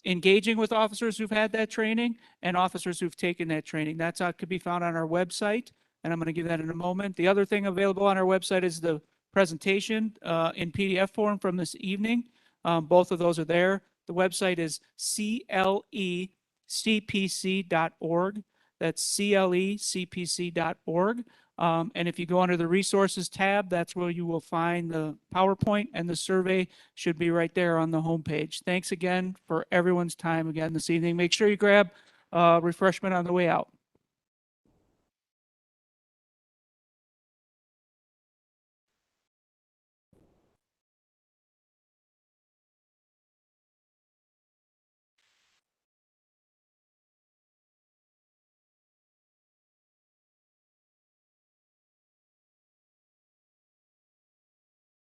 engaging with officers who've had that training and officers who've taken that training. That's could be found on our website, and I'm going to give that in a moment. The other thing available on our website is the presentation in PDF form from this evening. Both of those are there. The website is clecpc.org. That's clecpc.org. And if you go under the resources tab, that's where you will find the PowerPoint, and the survey should be right there on the homepage. Thanks again for everyone's time again this evening. Make sure you grab refreshment on the way out.